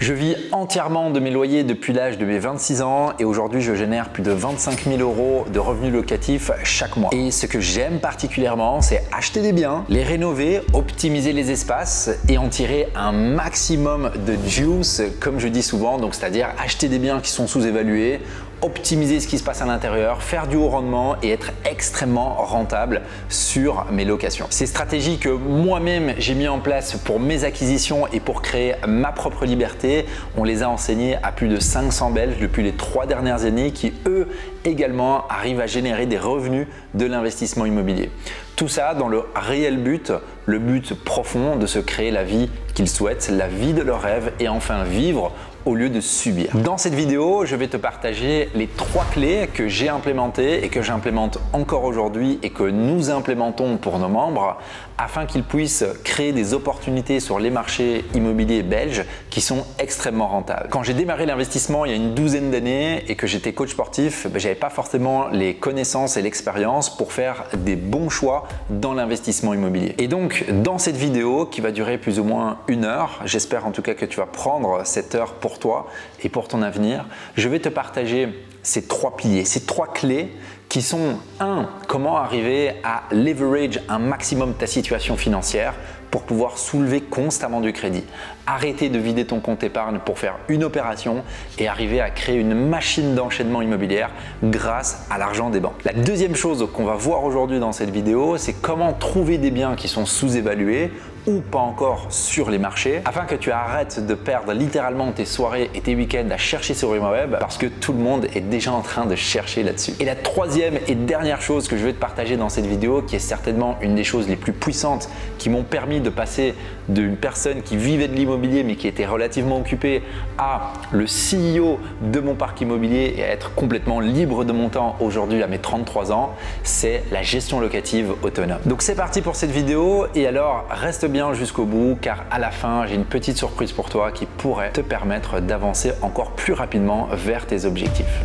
Je vis entièrement de mes loyers depuis l'âge de mes 26 ans et aujourd'hui je génère plus de 25 000 € de revenus locatifs chaque mois. Et ce que j'aime particulièrement, c'est acheter des biens, les rénover, optimiser les espaces et en tirer un maximum de juice, comme je dis souvent, donc c'est-à-dire acheter des biens qui sont sous-évalués, optimiser ce qui se passe à l'intérieur, faire du haut rendement et être extrêmement rentable sur mes locations. Ces stratégies que moi-même j'ai mis en place pour mes acquisitions et pour créer ma propre liberté, on les a enseignées à plus de 500 Belges depuis les 3 dernières années qui eux également arrivent à générer des revenus de l'investissement immobilier. Tout ça dans le réel but, le but profond de se créer la vie qu'ils souhaitent, la vie de leurs rêves et enfin vivre au lieu de subir. Dans cette vidéo, je vais te partager les 3 clés que j'ai implémentées et que j'implémente encore aujourd'hui et que nous implémentons pour nos membres afin qu'ils puissent créer des opportunités sur les marchés immobiliers belges qui sont extrêmement rentables. Quand j'ai démarré l'investissement il y a une douzaine d'années et que j'étais coach sportif, je n'avais pas forcément les connaissances et l'expérience pour faire des bons choix dans l'investissement immobilier. Et donc, dans cette vidéo qui va durer plus ou moins 1 heure, j'espère en tout cas que tu vas prendre cette heure pour toi et pour ton avenir, je vais te partager ces 3 piliers, ces 3 clés qui sont 1. Comment arriver à leverage un maximum ta situation financière pour pouvoir soulever constamment du crédit. Arrêter de vider ton compte épargne pour faire une opération et arriver à créer une machine d'enchaînement immobilière grâce à l'argent des banques. La deuxième chose qu'on va voir aujourd'hui dans cette vidéo, c'est comment trouver des biens qui sont sous-évalués ou pas encore sur les marchés afin que tu arrêtes de perdre littéralement tes soirées et tes week-ends à chercher sur Web parce que tout le monde est déjà en train de chercher là-dessus. Et la troisième et dernière chose que je vais te partager dans cette vidéo qui est certainement une des choses les plus puissantes qui m'ont permis de passer d'une personne qui vivait de l'immobilier mais qui était relativement occupée à le CEO de mon parc immobilier et à être complètement libre de mon temps aujourd'hui à mes 33 ans, c'est la gestion locative autonome. Donc c'est parti pour cette vidéo et alors reste bien jusqu'au bout car à la fin j'ai une petite surprise pour toi qui pourrait te permettre d'avancer encore plus rapidement vers tes objectifs.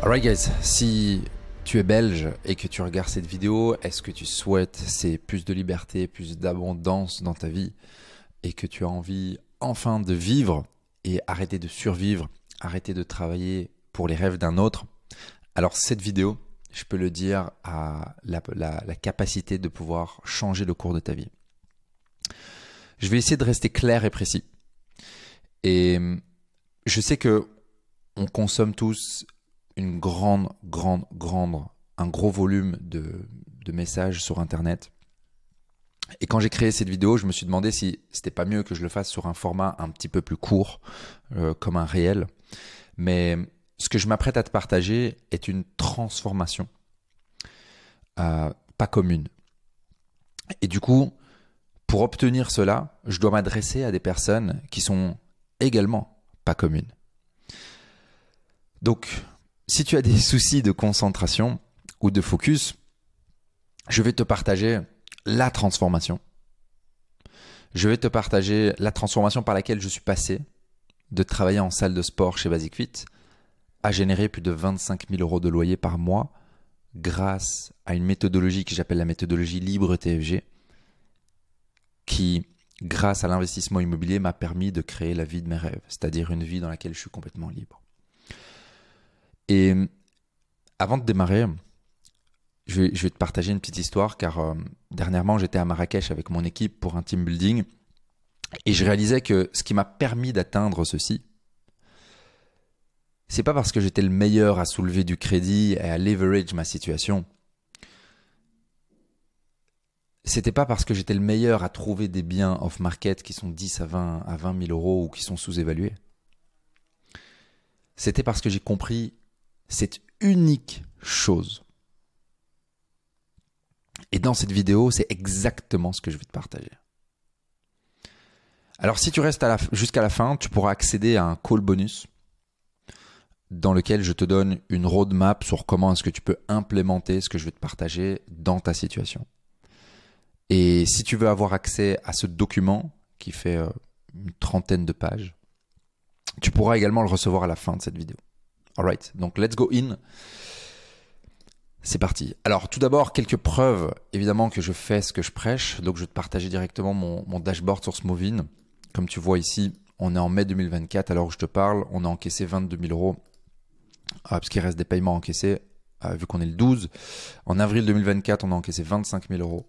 Alright guys, si tu es belge et que tu regardes cette vidéo, est-ce que tu souhaites c'est plus de liberté, plus d'abondance dans ta vie et que tu as envie enfin de vivre et arrêter de survivre, arrêter de travailler pour les rêves d'un autre? Alors cette vidéo, je peux le dire, a la capacité de pouvoir changer le cours de ta vie. Je vais essayer de rester clair et précis. Et je sais que on consomme tous un gros volume de messages sur Internet. Et quand j'ai créé cette vidéo, je me suis demandé si c'était pas mieux que je le fasse sur un format un petit peu plus court, comme un réel. Mais ce que je m'apprête à te partager est une transformation pas commune. Et du coup, pour obtenir cela, je dois m'adresser à des personnes qui sont également pas communes. Donc, si tu as des soucis de concentration ou de focus, je vais te partager la transformation. Je vais te partager la transformation par laquelle je suis passé de travailler en salle de sport chez Basic Fit à générer plus de 25 000 € de loyer par mois grâce à une méthodologie que j'appelle la méthodologie Libre TFG qui, grâce à l'investissement immobilier, m'a permis de créer la vie de mes rêves, c'est-à-dire une vie dans laquelle je suis complètement libre. Et avant de démarrer, je vais te partager une petite histoire car dernièrement, j'étais à Marrakech avec mon équipe pour un team building et je réalisais que ce qui m'a permis d'atteindre ceci, c'est pas parce que j'étais le meilleur à soulever du crédit et à leverage ma situation. C'était pas parce que j'étais le meilleur à trouver des biens off-market qui sont 10 à 20 000 € ou qui sont sous-évalués. C'était parce que j'ai compris cette unique chose. Et dans cette vidéo, c'est exactement ce que je vais te partager. Alors si tu restes jusqu'à la fin, tu pourras accéder à un call bonus dans lequel je te donne une roadmap sur comment est-ce que tu peux implémenter ce que je vais te partager dans ta situation. Et si tu veux avoir accès à ce document qui fait une 30aine de pages, tu pourras également le recevoir à la fin de cette vidéo. Alright, donc let's go in. C'est parti. Alors tout d'abord, quelques preuves évidemment que je fais ce que je prêche. Donc je vais te partager directement mon dashboard sur Smovin. Comme tu vois ici, On est en mai 2024, alors où je te parle, on a encaissé 22 000 euros, parce qu'il reste des paiements encaissés, vu qu'on est le 12. En avril 2024, on a encaissé 25 000 euros.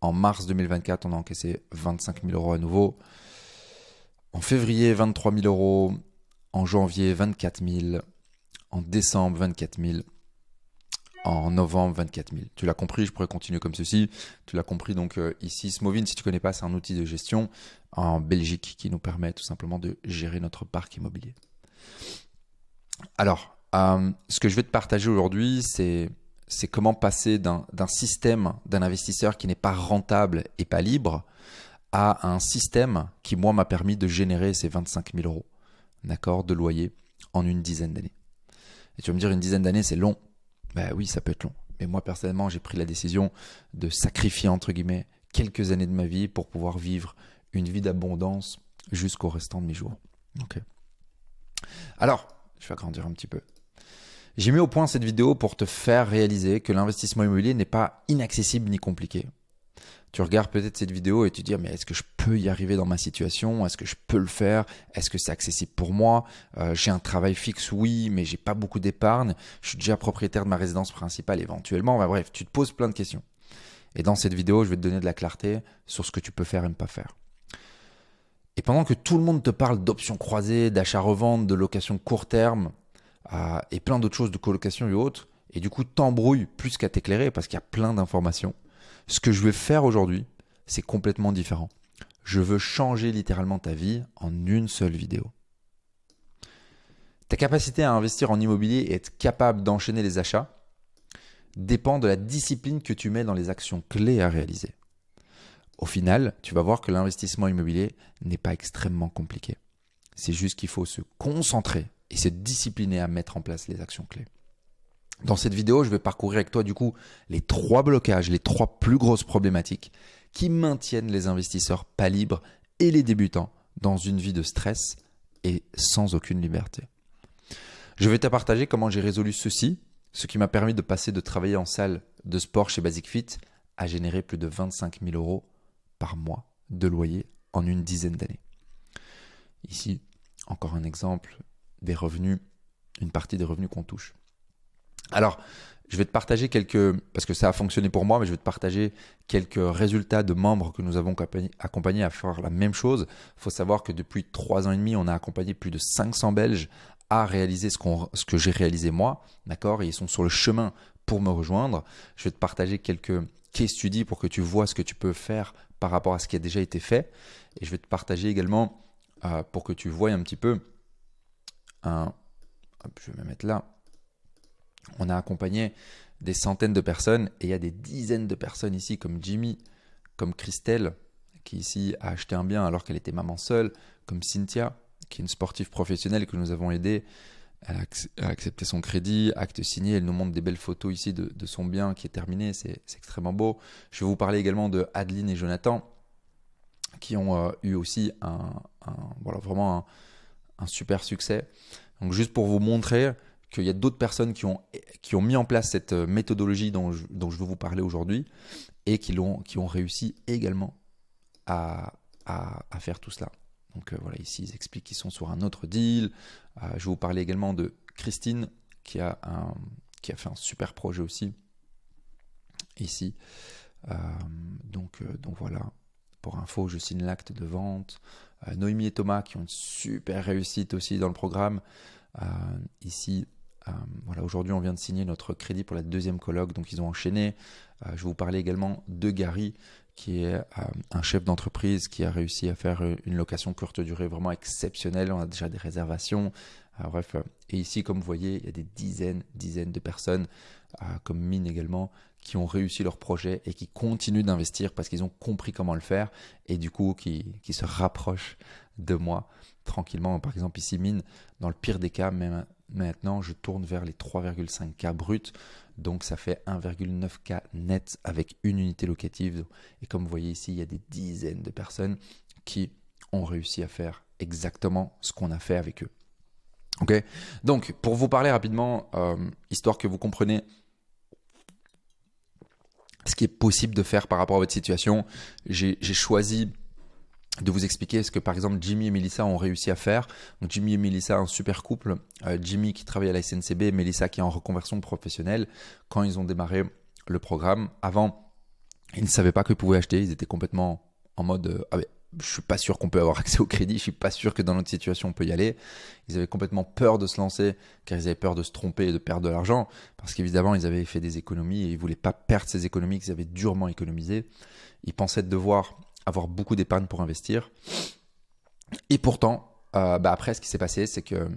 En mars 2024, on a encaissé 25 000 euros à nouveau. En février, 23 000 euros. En janvier, 24 000. En décembre, 24 000. En novembre, 24 000. Tu l'as compris, je pourrais continuer comme ceci. Tu l'as compris, donc ici, Smovin, si tu ne connais pas, c'est un outil de gestion en Belgique qui nous permet tout simplement de gérer notre parc immobilier. Alors, ce que je vais te partager aujourd'hui, c'est comment passer d'un système d'un investisseur qui n'est pas rentable et pas libre à un système qui, moi, m'a permis de générer ces 25 000 euros, d'accord, de loyer en une dizaine d'années. Et tu vas me dire, une dizaine d'années, c'est long. Ben oui, ça peut être long. Mais moi, personnellement, j'ai pris la décision de sacrifier, entre guillemets, quelques années de ma vie pour pouvoir vivre une vie d'abondance jusqu'au restant de mes jours. Okay. Alors, je vais agrandir un petit peu. J'ai mis au point cette vidéo pour te faire réaliser que l'investissement immobilier n'est pas inaccessible ni compliqué. Tu regardes peut-être cette vidéo et tu te dis mais est-ce que je peux y arriver dans ma situation? Est-ce que je peux le faire? Est-ce que c'est accessible pour moi? J'ai un travail fixe, oui, mais j'ai pas beaucoup d'épargne. Je suis déjà propriétaire de ma résidence principale éventuellement. Enfin, bref, tu te poses plein de questions. Et dans cette vidéo, je vais te donner de la clarté sur ce que tu peux faire et ne pas faire. Et pendant que tout le monde te parle d'options croisées, d'achat-revente, de location court terme et plein d'autres choses de colocation et autres, et du coup t'embrouilles plus qu'à t'éclairer parce qu'il y a plein d'informations, ce que je vais faire aujourd'hui, c'est complètement différent. Je veux changer littéralement ta vie en une seule vidéo. Ta capacité à investir en immobilier et être capable d'enchaîner les achats dépend de la discipline que tu mets dans les actions clés à réaliser. Au final, tu vas voir que l'investissement immobilier n'est pas extrêmement compliqué. C'est juste qu'il faut se concentrer et se discipliner à mettre en place les actions clés. Dans cette vidéo, je vais parcourir avec toi du coup les 3 blocages, les 3 plus grosses problématiques qui maintiennent les investisseurs pas libres et les débutants dans une vie de stress et sans aucune liberté. Je vais te partager comment j'ai résolu ceci, ce qui m'a permis de passer de travailler en salle de sport chez Basic Fit à générer plus de 25 000 euros par mois de loyer en une dizaine d'années. Ici, encore un exemple des revenus, une partie des revenus qu'on touche. Alors, je vais te partager parce que ça a fonctionné pour moi, mais je vais te partager quelques résultats de membres que nous avons accompagnés à faire la même chose. Il faut savoir que depuis 3 ans et demi, on a accompagné plus de 500 Belges à réaliser ce que j'ai réalisé moi, d'accord? Et ils sont sur le chemin pour me rejoindre. Je vais te partager quelques case studies pour que tu vois ce que tu peux faire par rapport à ce qui a déjà été fait. Et je vais te partager également pour que tu vois un petit peu je vais me mettre là. On a accompagné des centaines de personnes et il y a des dizaines de personnes ici comme Jimmy, comme Christelle qui ici a acheté un bien alors qu'elle était maman seule, comme Cynthia qui est une sportive professionnelle que nous avons aidée. Elle a accepté son crédit, acte signé, elle nous montre des belles photos ici de son bien qui est terminé, c'est extrêmement beau. Je vais vous parler également de Adeline et Jonathan qui ont eu aussi vraiment un super succès. Donc juste pour vous montrer qu'il y a d'autres personnes qui ont mis en place cette méthodologie dont je veux vous parler aujourd'hui et qui ont réussi également à faire tout cela. Donc voilà, ici ils expliquent qu'ils sont sur un autre deal. Je vais vous parler également de Christine qui a fait un super projet aussi ici. Donc voilà, pour info, je signe l'acte de vente. Noémie et Thomas qui ont une super réussite aussi dans le programme. Ici, voilà, aujourd'hui on vient de signer notre crédit pour la 2e coloc, donc ils ont enchaîné. Je vais vous parler également de Gary qui est un chef d'entreprise qui a réussi à faire une location courte durée vraiment exceptionnelle. On a déjà des réservations. Bref, et ici, comme vous voyez, il y a des dizaines de personnes, comme Mine également, qui ont réussi leur projet et qui continuent d'investir parce qu'ils ont compris comment le faire et du coup qui se rapprochent de moi tranquillement. Par exemple, ici, Mine, dans le pire des cas, même maintenant, je tourne vers les 3,5K bruts. Donc, ça fait 1,9K net avec une unité locative. Et comme vous voyez ici, il y a des dizaines de personnes qui ont réussi à faire exactement ce qu'on a fait avec eux. Ok, donc pour vous parler rapidement, histoire que vous compreniez ce qui est possible de faire par rapport à votre situation, j'ai choisi de vous expliquer ce que par exemple Jimmy et Melissa ont réussi à faire. Donc Jimmy et Melissa, un super couple. Jimmy qui travaille à la SNCB, Melissa qui est en reconversion professionnelle. Quand ils ont démarré le programme, avant, ils ne savaient pas qu'ils pouvaient acheter. Ils étaient complètement en mode ah ben, je suis pas sûr qu'on peut avoir accès au crédit. Je suis pas sûr que dans notre situation on peut y aller. Ils avaient complètement peur de se lancer car ils avaient peur de se tromper et de perdre de l'argent parce qu'évidemment ils avaient fait des économies et ils voulaient pas perdre ces économies qu'ils avaient durement économisées. Ils pensaient devoir avoir beaucoup d'épargne pour investir. Et pourtant, après, ce qui s'est passé, c'est qu'ils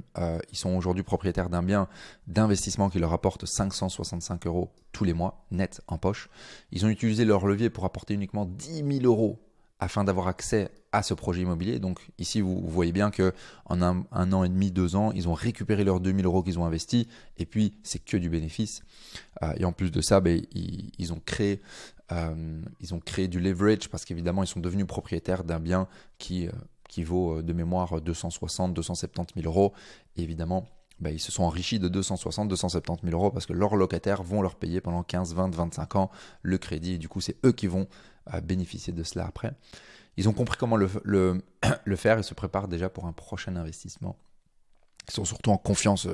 sont aujourd'hui propriétaires d'un bien d'investissement qui leur apporte 565 € tous les mois, net en poche. Ils ont utilisé leur levier pour apporter uniquement 10 000 € afin d'avoir accès à ce projet immobilier. Donc ici, vous voyez bien qu'en un an et demi, 2 ans, ils ont récupéré leurs 2 000 € qu'ils ont investis. Et puis, c'est que du bénéfice. Et en plus de ça, ils ont créé du leverage parce qu'évidemment, ils sont devenus propriétaires d'un bien qui vaut de mémoire 260 270 000 €. Et évidemment, ils se sont enrichis de 260 270 000 € parce que leurs locataires vont leur payer pendant 15, 20, 25 ans le crédit. Et du coup, c'est eux qui vont bénéficier de cela après. Ils ont compris comment le faire et se préparent déjà pour un prochain investissement. Ils sont surtout en confiance.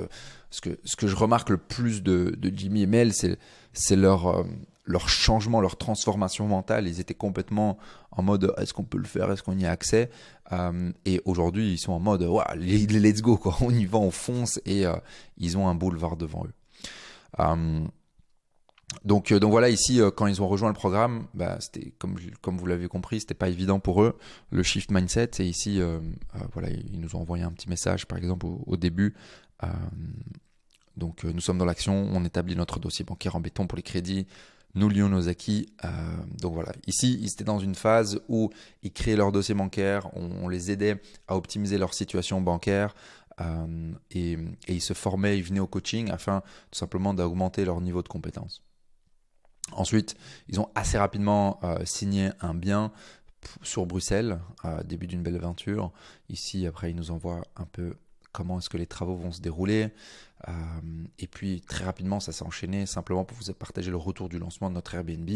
Ce que je remarque le plus de Jimmy et Mel, c'est leur changement, leur transformation mentale. Ils étaient complètement en mode est-ce qu'on peut le faire, est-ce qu'on y a accès, et aujourd'hui ils sont en mode wow, let's go quoi. On y va, on fonce et ils ont un boulevard devant eux. Donc voilà, ici quand ils ont rejoint le programme, c'était comme vous l'avez compris, c'était pas évident pour eux le shift mindset. Et ici voilà, ils nous ont envoyé un petit message par exemple au début. Donc nous sommes dans l'action, on établit notre dossier bancaire en béton pour les crédits, nous lions nos acquis. Donc voilà, ici ils étaient dans une phase où ils créaient leur dossier bancaire, on les aidait à optimiser leur situation bancaire. Et ils se formaient, ils venaient au coaching afin tout simplement d'augmenter leur niveau de compétence. Ensuite, ils ont assez rapidement signé un bien sur Bruxelles, début d'une belle aventure. Ici, après, ils nous envoient un peu comment est-ce que les travaux vont se dérouler. Et puis, très rapidement, ça s'est enchaîné. Simplement pour vous partager le retour du lancement de notre Airbnb.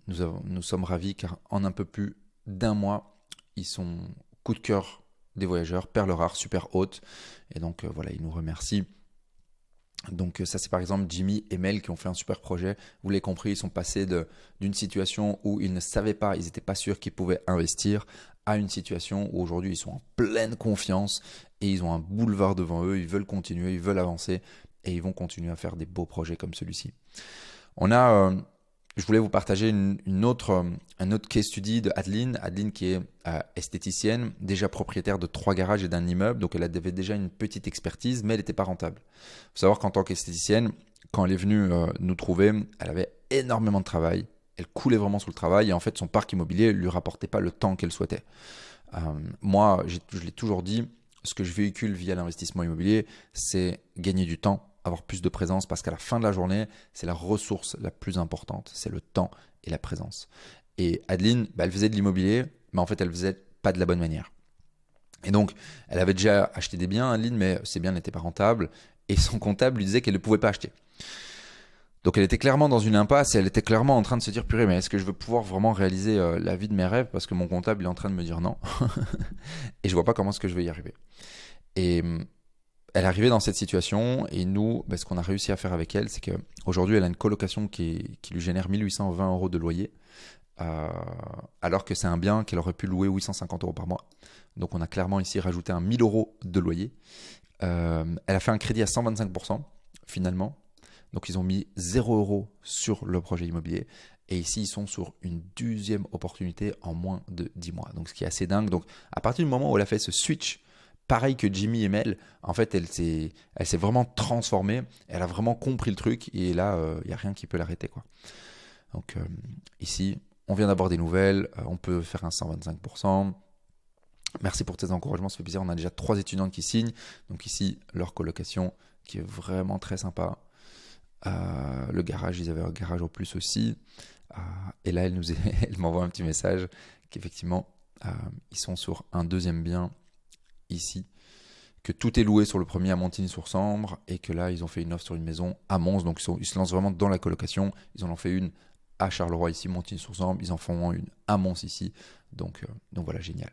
Nous sommes ravis car en un peu plus d'1 mois, ils sont coup de cœur des voyageurs, perle rare, super haute. Et donc, voilà, ils nous remercient. Donc ça c'est par exemple Jimmy et Mel qui ont fait un super projet. Vous l'avez compris, ils sont passés d'une situation où ils ne savaient pas, ils n'étaient pas sûrs qu'ils pouvaient investir, à une situation où aujourd'hui ils sont en pleine confiance et ils ont un boulevard devant eux, ils veulent continuer, ils veulent avancer et ils vont continuer à faire des beaux projets comme celui-ci. Je voulais vous partager un autre case study de Adeline. Adeline qui est esthéticienne, déjà propriétaire de 3 garages et d'un immeuble. Donc elle avait déjà une petite expertise, mais elle n'était pas rentable. Il faut savoir qu'en tant qu'esthéticienne, quand elle est venue nous trouver, elle avait énormément de travail. Elle coulait vraiment sous le travail et en fait son parc immobilier ne lui rapportait pas le temps qu'elle souhaitait. Moi, je l'ai toujours dit, ce que je véhicule via l'investissement immobilier, c'est gagner du temps, avoir plus de présence parce qu'à la fin de la journée, c'est la ressource la plus importante, c'est le temps et la présence. Et Adeline, elle faisait de l'immobilier, mais en fait, elle faisait pas de la bonne manière. Et donc, elle avait déjà acheté des biens, Adeline, mais ces biens n'étaient pas rentables et son comptable lui disait qu'elle ne pouvait pas acheter. Donc, elle était clairement dans une impasse et elle était clairement en train de se dire purée, mais est-ce que je veux pouvoir vraiment réaliser la vie de mes rêves parce que mon comptable est en train de me dire non et je vois pas comment est-ce que je vais y arriver. Et elle est arrivée dans cette situation et nous, ce qu'on a réussi à faire avec elle, c'est qu'aujourd'hui, elle a une colocation qui lui génère 1 820 € de loyer, alors que c'est un bien qu'elle aurait pu louer 850 € par mois. Donc, on a clairement ici rajouté 1 000 € de loyer. Elle a fait un crédit à 125% finalement. Donc, ils ont mis 0 € sur le projet immobilier. Et ici, ils sont sur une 12e opportunité en moins de 10 mois. Donc, ce qui est assez dingue. Donc, à partir du moment où elle a fait ce switch, pareil que Jimmy et Mel, en fait, elle s'est vraiment transformée. Elle a vraiment compris le truc et là, il n'y a rien qui peut l'arrêter, quoi. Donc ici, on vient d'avoir des nouvelles. On peut faire un 125%. Merci pour tes encouragements, ça fait plaisir. On a déjà 3 étudiantes qui signent. Donc ici, leur colocation qui est vraiment très sympa. Le garage, ils avaient un garage au plus aussi. Et là, elle m'envoie un petit message qu'effectivement, ils sont sur un 2e bien ici, que tout est loué sur le premier à Montigny-sur-Sambre et que là ils ont fait une offre sur une maison à Mons, donc ils se lancent vraiment dans la colocation. Ils en ont fait une à Charleroi ici, Montigny-sur-Sambre. Ils en font une à Mons ici. Donc voilà, génial.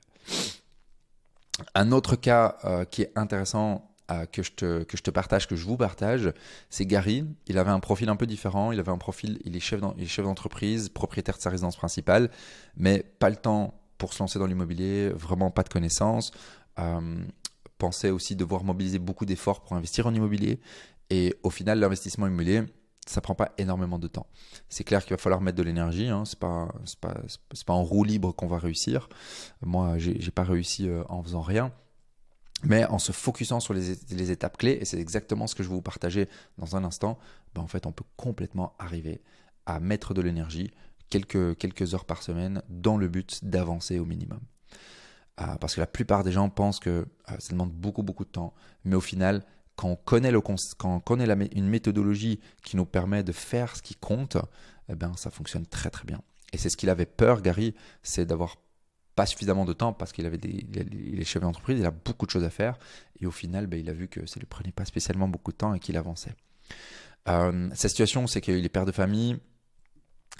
Un autre cas qui est intéressant que je te partage, que je vous partage, c'est Gary. Il avait un profil un peu différent. Il est chef d'entreprise, propriétaire de sa résidence principale, mais pas le temps pour se lancer dans l'immobilier, vraiment pas de connaissances. Pensait aussi devoir mobiliser beaucoup d'efforts pour investir en immobilier. Et au final, l'investissement immobilier, ça prend pas énormément de temps. C'est clair qu'il va falloir mettre de l'énergie. Hein. C'est pas en roue libre qu'on va réussir. Moi, j'ai pas réussi en faisant rien. Mais en se focusant sur les étapes clés, et c'est exactement ce que je vais vous partager dans un instant, en fait, on peut complètement arriver à mettre de l'énergie quelques heures par semaine dans le but d'avancer au minimum. Parce que la plupart des gens pensent que ça demande beaucoup de temps, mais au final, quand on connaît une méthodologie qui nous permet de faire ce qui compte, ça fonctionne très très bien. Et c'est ce qu'il avait peur, Gary, c'est d'avoir pas suffisamment de temps parce qu'il est chef d'entreprise, il a beaucoup de choses à faire, et au final, il a vu que ça ne lui prenait pas spécialement beaucoup de temps et qu'il avançait. Sa situation, c'est qu'il est père de famille.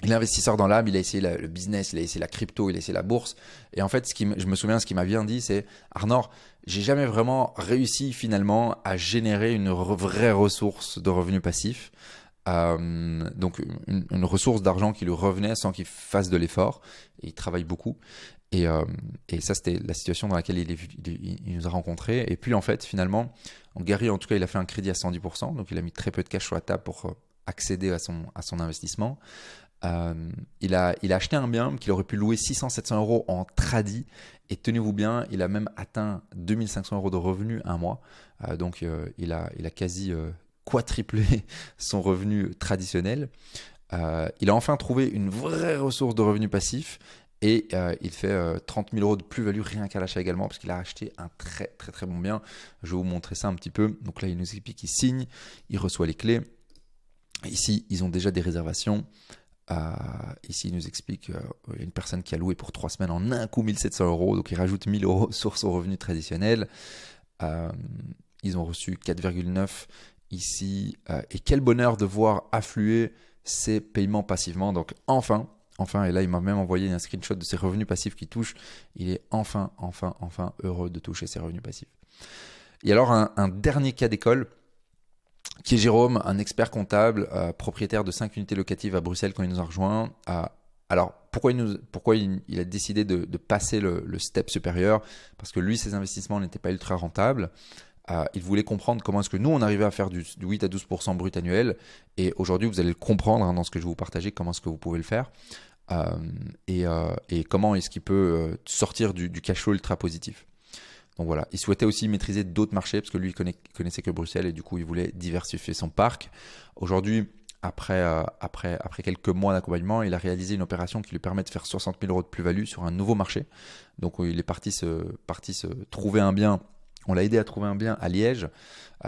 Il est investisseur dans l'âme, il a essayé le business, il a essayé la crypto, il a essayé la bourse. Et en fait, je me souviens, ce qu'il m'a bien dit, c'est « Arnor, j'ai jamais vraiment réussi finalement à générer une vraie ressource de revenus passifs. Donc une ressource d'argent qui lui revenait sans qu'il fasse de l'effort. Et il travaille beaucoup. Et ça, c'était la situation dans laquelle il nous a rencontrés. Et puis en fait, finalement, Gary, en tout cas, il a fait un crédit à 110%. Donc il a mis très peu de cash sur la table pour accéder à son investissement. Il a acheté un bien qu'il aurait pu louer 600-700 euros en tradi, et tenez-vous bien, il a même atteint 2500 euros de revenus un mois. Donc il a quasi quadruplé son revenu traditionnel. Il a enfin trouvé une vraie ressource de revenus passifs, et il fait 30 000 euros de plus-value rien qu'à l'achat également, parce qu'il a acheté un très très très bon bien. Je vais vous montrer ça un petit peu. Donc là, il nous explique qu'il signe, il reçoit les clés. Ici, ils ont déjà des réservations. Ici, il nous explique une personne qui a loué pour 3 semaines en un coup 1700 euros, donc il rajoute 1000 euros sur son revenu traditionnel. Ils ont reçu 4,9 ici, et quel bonheur de voir affluer ces paiements passivement. Donc enfin, et là il m'a même envoyé un screenshot de ses revenus passifs qui touchent. Il est enfin heureux de toucher ses revenus passifs. Et alors un dernier cas d'école, qui est Jérôme, un expert comptable, propriétaire de 5 unités locatives à Bruxelles quand il nous a rejoint. Alors, pourquoi il a décidé de passer le step supérieur? Parce que lui, ses investissements n'étaient pas ultra rentables. Il voulait comprendre comment est-ce que nous, on arrivait à faire du 8 à 12% brut annuel. Et aujourd'hui, vous allez le comprendre dans ce que je vais vous partager, comment est-ce que vous pouvez le faire. Et comment est-ce qu'il peut sortir du cash flow ultra positif. Donc voilà, il souhaitait aussi maîtriser d'autres marchés parce que lui, il connaissait que Bruxelles, et du coup, il voulait diversifier son parc. Aujourd'hui, après quelques mois d'accompagnement, il a réalisé une opération qui lui permet de faire 60 000 euros de plus-value sur un nouveau marché. Donc il est parti se trouver un bien. On l'a aidé à trouver un bien à Liège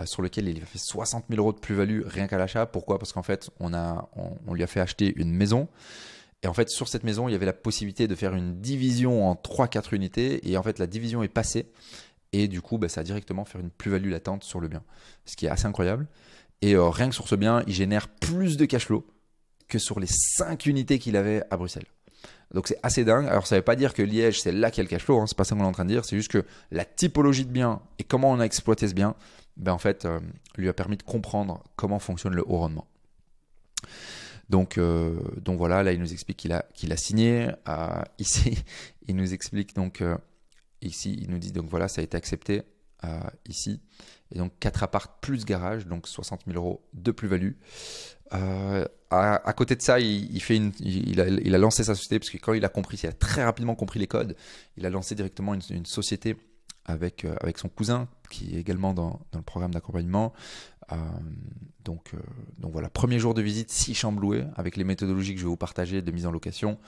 sur lequel il a fait 60 000 euros de plus-value rien qu'à l'achat. Pourquoi? Parce qu'en fait, on lui a fait acheter une maison. Et en fait, sur cette maison, il y avait la possibilité de faire une division en 3-4 unités. Et en fait, la division est passée. Et du coup, ça a directement fait une plus-value latente sur le bien. Ce qui est assez incroyable. Et rien que sur ce bien, il génère plus de cash flow que sur les 5 unités qu'il avait à Bruxelles. Donc c'est assez dingue. Alors ça ne veut pas dire que Liège, c'est là qu'il y a le cash flow. C'est pas ça qu'on est en train de dire. C'est juste que la typologie de bien et comment on a exploité ce bien, en fait, lui a permis de comprendre comment fonctionne le haut rendement. Donc voilà, là il nous explique qu'il a signé. Ici, il nous explique donc ici, il nous dit donc voilà, ça a été accepté ici. Et donc 4 apparts plus garage, donc 60 000 euros de plus-value. À côté de ça, il a lancé sa société parce que quand il a très rapidement compris les codes, il a lancé directement une société avec son cousin qui est également dans le programme d'accompagnement. Donc voilà, premier jour de visite, 6 chambres louées avec les méthodologies que je vais vous partager de mise en location.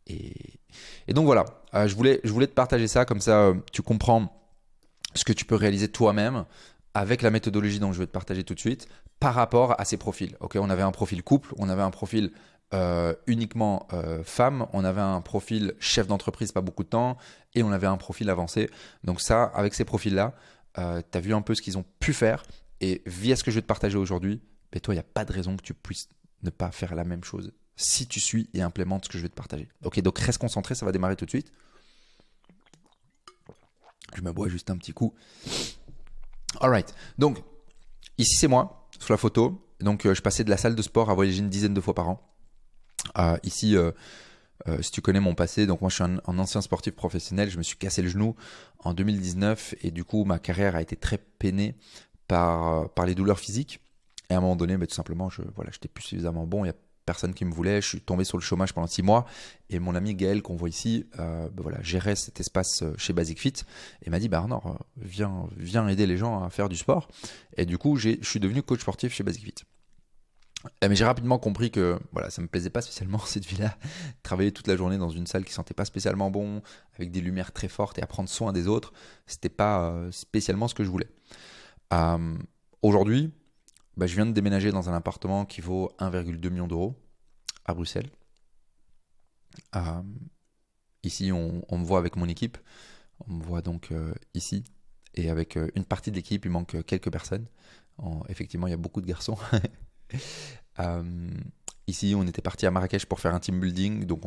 Et donc voilà, je voulais te partager ça, comme ça tu comprends ce que tu peux réaliser toi-même avec la méthodologie dont je vais te partager tout de suite par rapport à ces profils. Ok, on avait un profil couple, on avait un profil uniquement femme, on avait un profil chef d'entreprise, pas beaucoup de temps, et on avait un profil avancé. Donc ça, avec ces profils-là, tu as vu un peu ce qu'ils ont pu faire. Et via ce que je vais te partager aujourd'hui, toi, il n'y a pas de raison que tu puisses ne pas faire la même chose si tu suis et implémentes ce que je vais te partager. Ok, donc reste concentré, ça va démarrer tout de suite. Je me bois juste un petit coup. Alright, donc ici c'est moi sur la photo. Donc je passais de la salle de sport à voyager une dizaine de fois par an. Ici, si tu connais mon passé, donc moi je suis un ancien sportif professionnel, je me suis cassé le genou en 2019 et du coup ma carrière a été très peinée par les douleurs physiques. Et à un moment donné, tout simplement, j'étais plus suffisamment bon, il n'y a personne qui me voulait, je suis tombé sur le chômage pendant 6 mois et mon ami Gaël qu'on voit ici gérait cet espace chez Basic Fit et m'a dit Arnaud, viens aider les gens à faire du sport. Et du coup je suis devenu coach sportif chez Basic Fit. Mais j'ai rapidement compris que ça me plaisait pas spécialement cette vie-là. Travailler toute la journée dans une salle qui sentait pas spécialement bon, avec des lumières très fortes et à prendre soin des autres, c'était pas spécialement ce que je voulais. Aujourd'hui, je viens de déménager dans un appartement qui vaut 1,2 million d'euros à Bruxelles. Ici, on me voit avec mon équipe. On me voit donc ici. Et avec une partie de l'équipe, il manque quelques personnes. Effectivement, il y a beaucoup de garçons. Ici, on était parti à Marrakech pour faire un team building. Donc,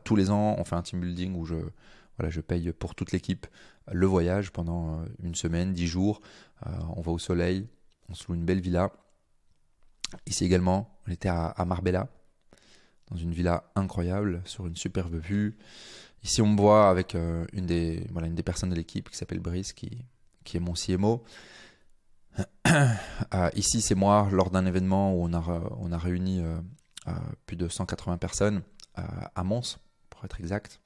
tous les ans, on fait un team building où je paye pour toute l'équipe le voyage pendant une semaine, 10 jours. On va au soleil, on se loue une belle villa. Ici également, on était à Marbella, dans une villa incroyable, sur une superbe vue. Ici, on me voit avec une des personnes de l'équipe qui s'appelle Brice, qui est mon CMO. Ici, c'est moi, lors d'un événement où on a réuni plus de 180 personnes à Mons, pour être exact,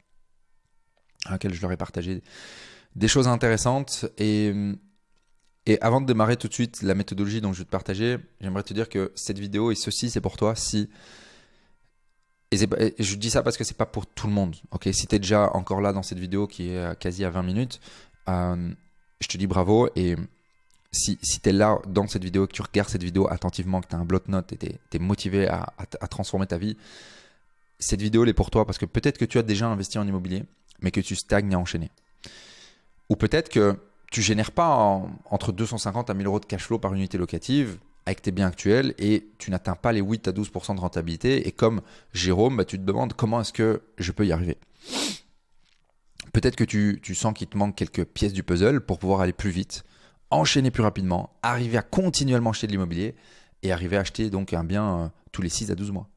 à laquelle je leur ai partagé des choses intéressantes. Et avant de démarrer tout de suite la méthodologie dont je vais te partager, j'aimerais te dire que cette vidéo, et ceci, c'est pour toi si... Et je dis ça parce que c'est pas pour tout le monde. Okay, si tu es déjà encore là dans cette vidéo qui est quasi à 20 minutes, je te dis bravo. Et si tu es là dans cette vidéo, que tu regardes cette vidéo attentivement, que tu as un bloc-notes et tu es motivé à transformer ta vie, cette vidéo elle est pour toi parce que peut-être que tu as déjà investi en immobilier, mais que tu stagnes à enchaîner. Ou peut-être que tu ne génères pas entre 250 à 1000 euros de cash flow par unité locative avec tes biens actuels et tu n'atteins pas les 8 à 12% de rentabilité. Et comme Jérôme, tu te demandes comment est-ce que je peux y arriver. Peut-être que tu sens qu'il te manque quelques pièces du puzzle pour pouvoir aller plus vite, enchaîner plus rapidement, arriver à continuellement acheter de l'immobilier et arriver à acheter donc un bien tous les 6 à 12 mois.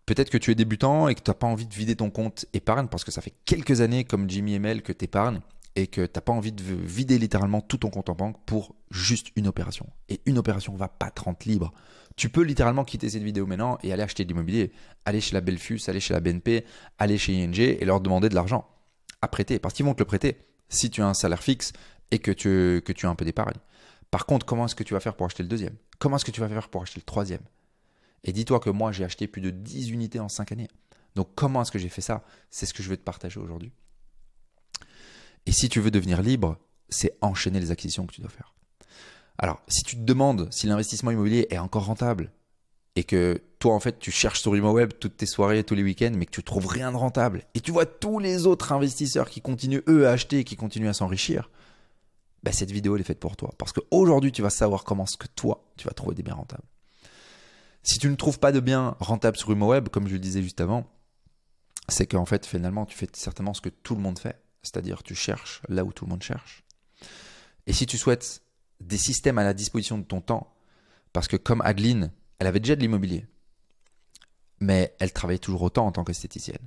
Peut-être que tu es débutant et que tu n'as pas envie de vider ton compte épargne parce que ça fait quelques années comme Jimmy ML que tu épargnes et que tu n'as pas envie de vider littéralement tout ton compte en banque pour juste une opération. Et une opération ne va pas te rendre libre. Tu peux littéralement quitter cette vidéo maintenant et aller acheter de l'immobilier, aller chez la Belfus, aller chez la BNP, aller chez ING et leur demander de l'argent à prêter parce qu'ils vont te le prêter si tu as un salaire fixe et que tu as un peu d'épargne. Par contre, comment est-ce que tu vas faire pour acheter le deuxième? Comment est-ce que tu vas faire pour acheter le troisième? Et dis-toi que moi, j'ai acheté plus de 10 unités en 5 années. Donc, comment est-ce que j'ai fait ça? C'est ce que je vais te partager aujourd'hui. Et si tu veux devenir libre, c'est enchaîner les acquisitions que tu dois faire. Alors, si tu te demandes si l'investissement immobilier est encore rentable et que toi, en fait, tu cherches sur ImmoWeb toutes tes soirées, tous les week-ends, mais que tu ne trouves rien de rentable et tu vois tous les autres investisseurs qui continuent, eux, à acheter et qui continuent à s'enrichir, cette vidéo, elle est faite pour toi. Parce qu'aujourd'hui, tu vas savoir comment est-ce que toi, tu vas trouver des biens rentables. Si tu ne trouves pas de biens rentables sur ImmoWeb, comme je le disais juste avant, c'est qu'en fait, finalement, tu fais certainement ce que tout le monde fait. C'est-à-dire tu cherches là où tout le monde cherche. Et si tu souhaites des systèmes à la disposition de ton temps, parce que comme Adeline, elle avait déjà de l'immobilier, mais elle travaillait toujours autant en tant qu'esthéticienne.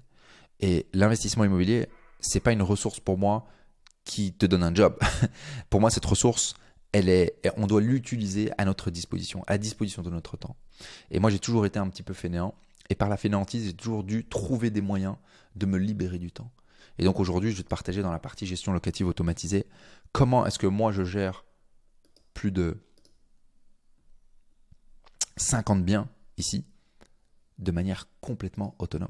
Et l'investissement immobilier, c'est pas une ressource pour moi qui te donne un job. Pour moi, cette ressource, on doit l'utiliser à notre disposition, à la disposition de notre temps. Et moi, j'ai toujours été un petit peu fainéant. Et par la fainéantise, j'ai toujours dû trouver des moyens de me libérer du temps. Et donc aujourd'hui, je vais te partager dans la partie gestion locative automatisée comment est-ce que moi je gère plus de 50 biens ici de manière complètement autonome.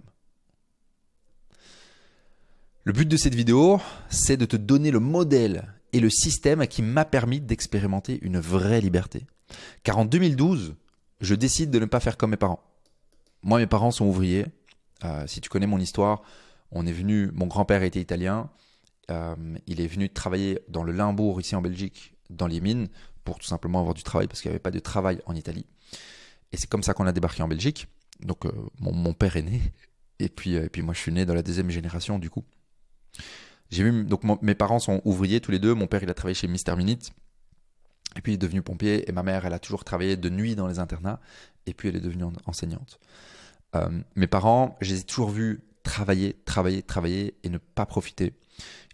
Le but de cette vidéo, c'est de te donner le modèle et le système qui m'a permis d'expérimenter une vraie liberté. Car en 2012, je décide de ne pas faire comme mes parents. Moi, mes parents sont ouvriers. Si tu connais mon histoire, mon grand-père était italien, il est venu travailler dans le Limbourg, ici en Belgique, dans les mines, pour tout simplement avoir du travail, parce qu'il n'y avait pas de travail en Italie. Et c'est comme ça qu'on a débarqué en Belgique. Donc mon père est né. Et puis moi je suis né dans la deuxième génération du coup. J'ai vu, donc mes parents sont ouvriers tous les deux. Mon père il a travaillé chez Mister Minute. Et puis il est devenu pompier. Et ma mère elle a toujours travaillé de nuit dans les internats. Et puis elle est devenue enseignante. Mes parents, je les ai toujours vus travailler et ne pas profiter.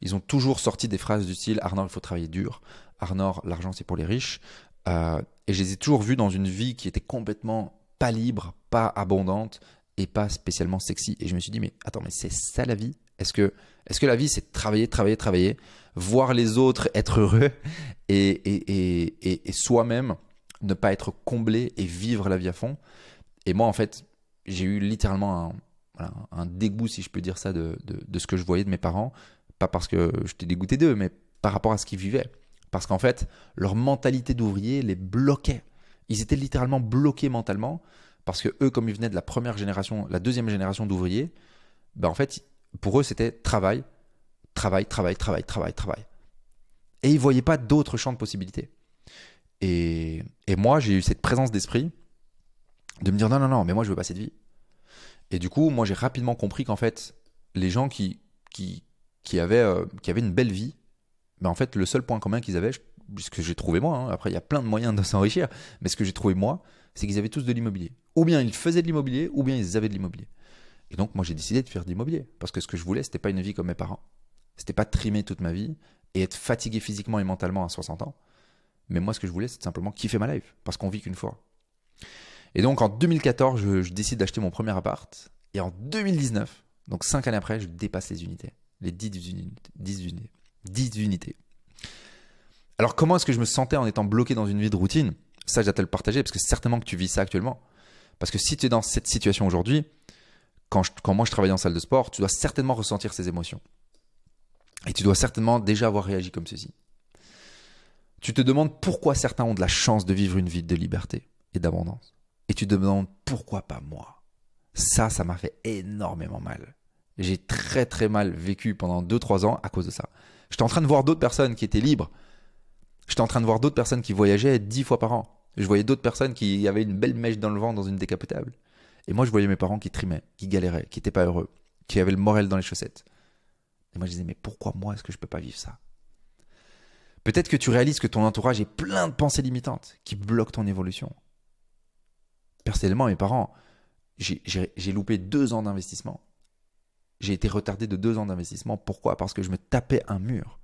Ils ont toujours sorti des phrases du style « Arnor, il faut travailler dur. Arnor, l'argent c'est pour les riches. » Et je les ai toujours vus dans une vie qui était complètement pas libre, pas abondante et pas spécialement sexy. Et je me suis dit, mais attends, mais c'est ça la vie? Est-ce que la vie c'est travailler, voir les autres être heureux et soi-même ne pas être comblé et vivre la vie à fond? Et moi en fait, j'ai eu littéralement un dégoût, si je peux dire ça, de ce que je voyais de mes parents. Pas parce que j'étais dégoûté d'eux, mais par rapport à ce qu'ils vivaient. Parce qu'en fait, leur mentalité d'ouvrier les bloquait. Ils étaient littéralement bloqués mentalement parce que eux, comme ils venaient de la première génération, la deuxième génération d'ouvriers, ben en fait, pour eux, c'était travail. Et ils ne voyaient pas d'autres champs de possibilités. Et moi, j'ai eu cette présence d'esprit de me dire non, mais moi, je veux pas cette vie. Et du coup, moi, j'ai rapidement compris qu'en fait, les gens qui avaient une belle vie, ben en fait, le seul point commun qu'ils avaient, ce que j'ai trouvé moi, hein, après il y a plein de moyens de s'enrichir, mais ce que j'ai trouvé moi, c'est qu'ils avaient tous de l'immobilier. Ou bien ils faisaient de l'immobilier, ou bien ils avaient de l'immobilier. Et donc moi j'ai décidé de faire de l'immobilier, parce que ce que je voulais, c'était pas une vie comme mes parents. C'était pas trimer toute ma vie et être fatigué physiquement et mentalement à 60 ans. Mais moi ce que je voulais, c'est simplement kiffer ma life, parce qu'on vit qu'une fois. Et donc en 2014, je décide d'acheter mon premier appart, et en 2019, donc 5 années après, je dépasse les unités. Les 10 unités. Alors comment est-ce que je me sentais en étant bloqué dans une vie de routine? Ça, j'ai à te le partager parce que certainement que tu vis ça actuellement. Parce que si tu es dans cette situation aujourd'hui, quand moi je travaillais en salle de sport, tu dois certainement ressentir ces émotions. Et tu dois certainement déjà avoir réagi comme ceci. Tu te demandes pourquoi certains ont de la chance de vivre une vie de liberté et d'abondance. Et tu te demandes pourquoi pas moi. Ça m'a fait énormément mal. J'ai très très mal vécu pendant 2-3 ans à cause de ça. J'étais en train de voir d'autres personnes qui étaient libres. J'étais en train de voir d'autres personnes qui voyageaient 10 fois par an. Je voyais d'autres personnes qui avaient une belle mèche dans le vent dans une décapotable. Et moi, je voyais mes parents qui trimaient, qui galéraient, qui n'étaient pas heureux, qui avaient le moral dans les chaussettes. Et moi, je disais, mais pourquoi moi, est-ce que je ne peux pas vivre ça? Peut-être que tu réalises que ton entourage est plein de pensées limitantes qui bloquent ton évolution. Personnellement, mes parents, j'ai loupé 2 ans d'investissement. J'ai été retardé de 2 ans d'investissement. Pourquoi? Parce que je me tapais un mur.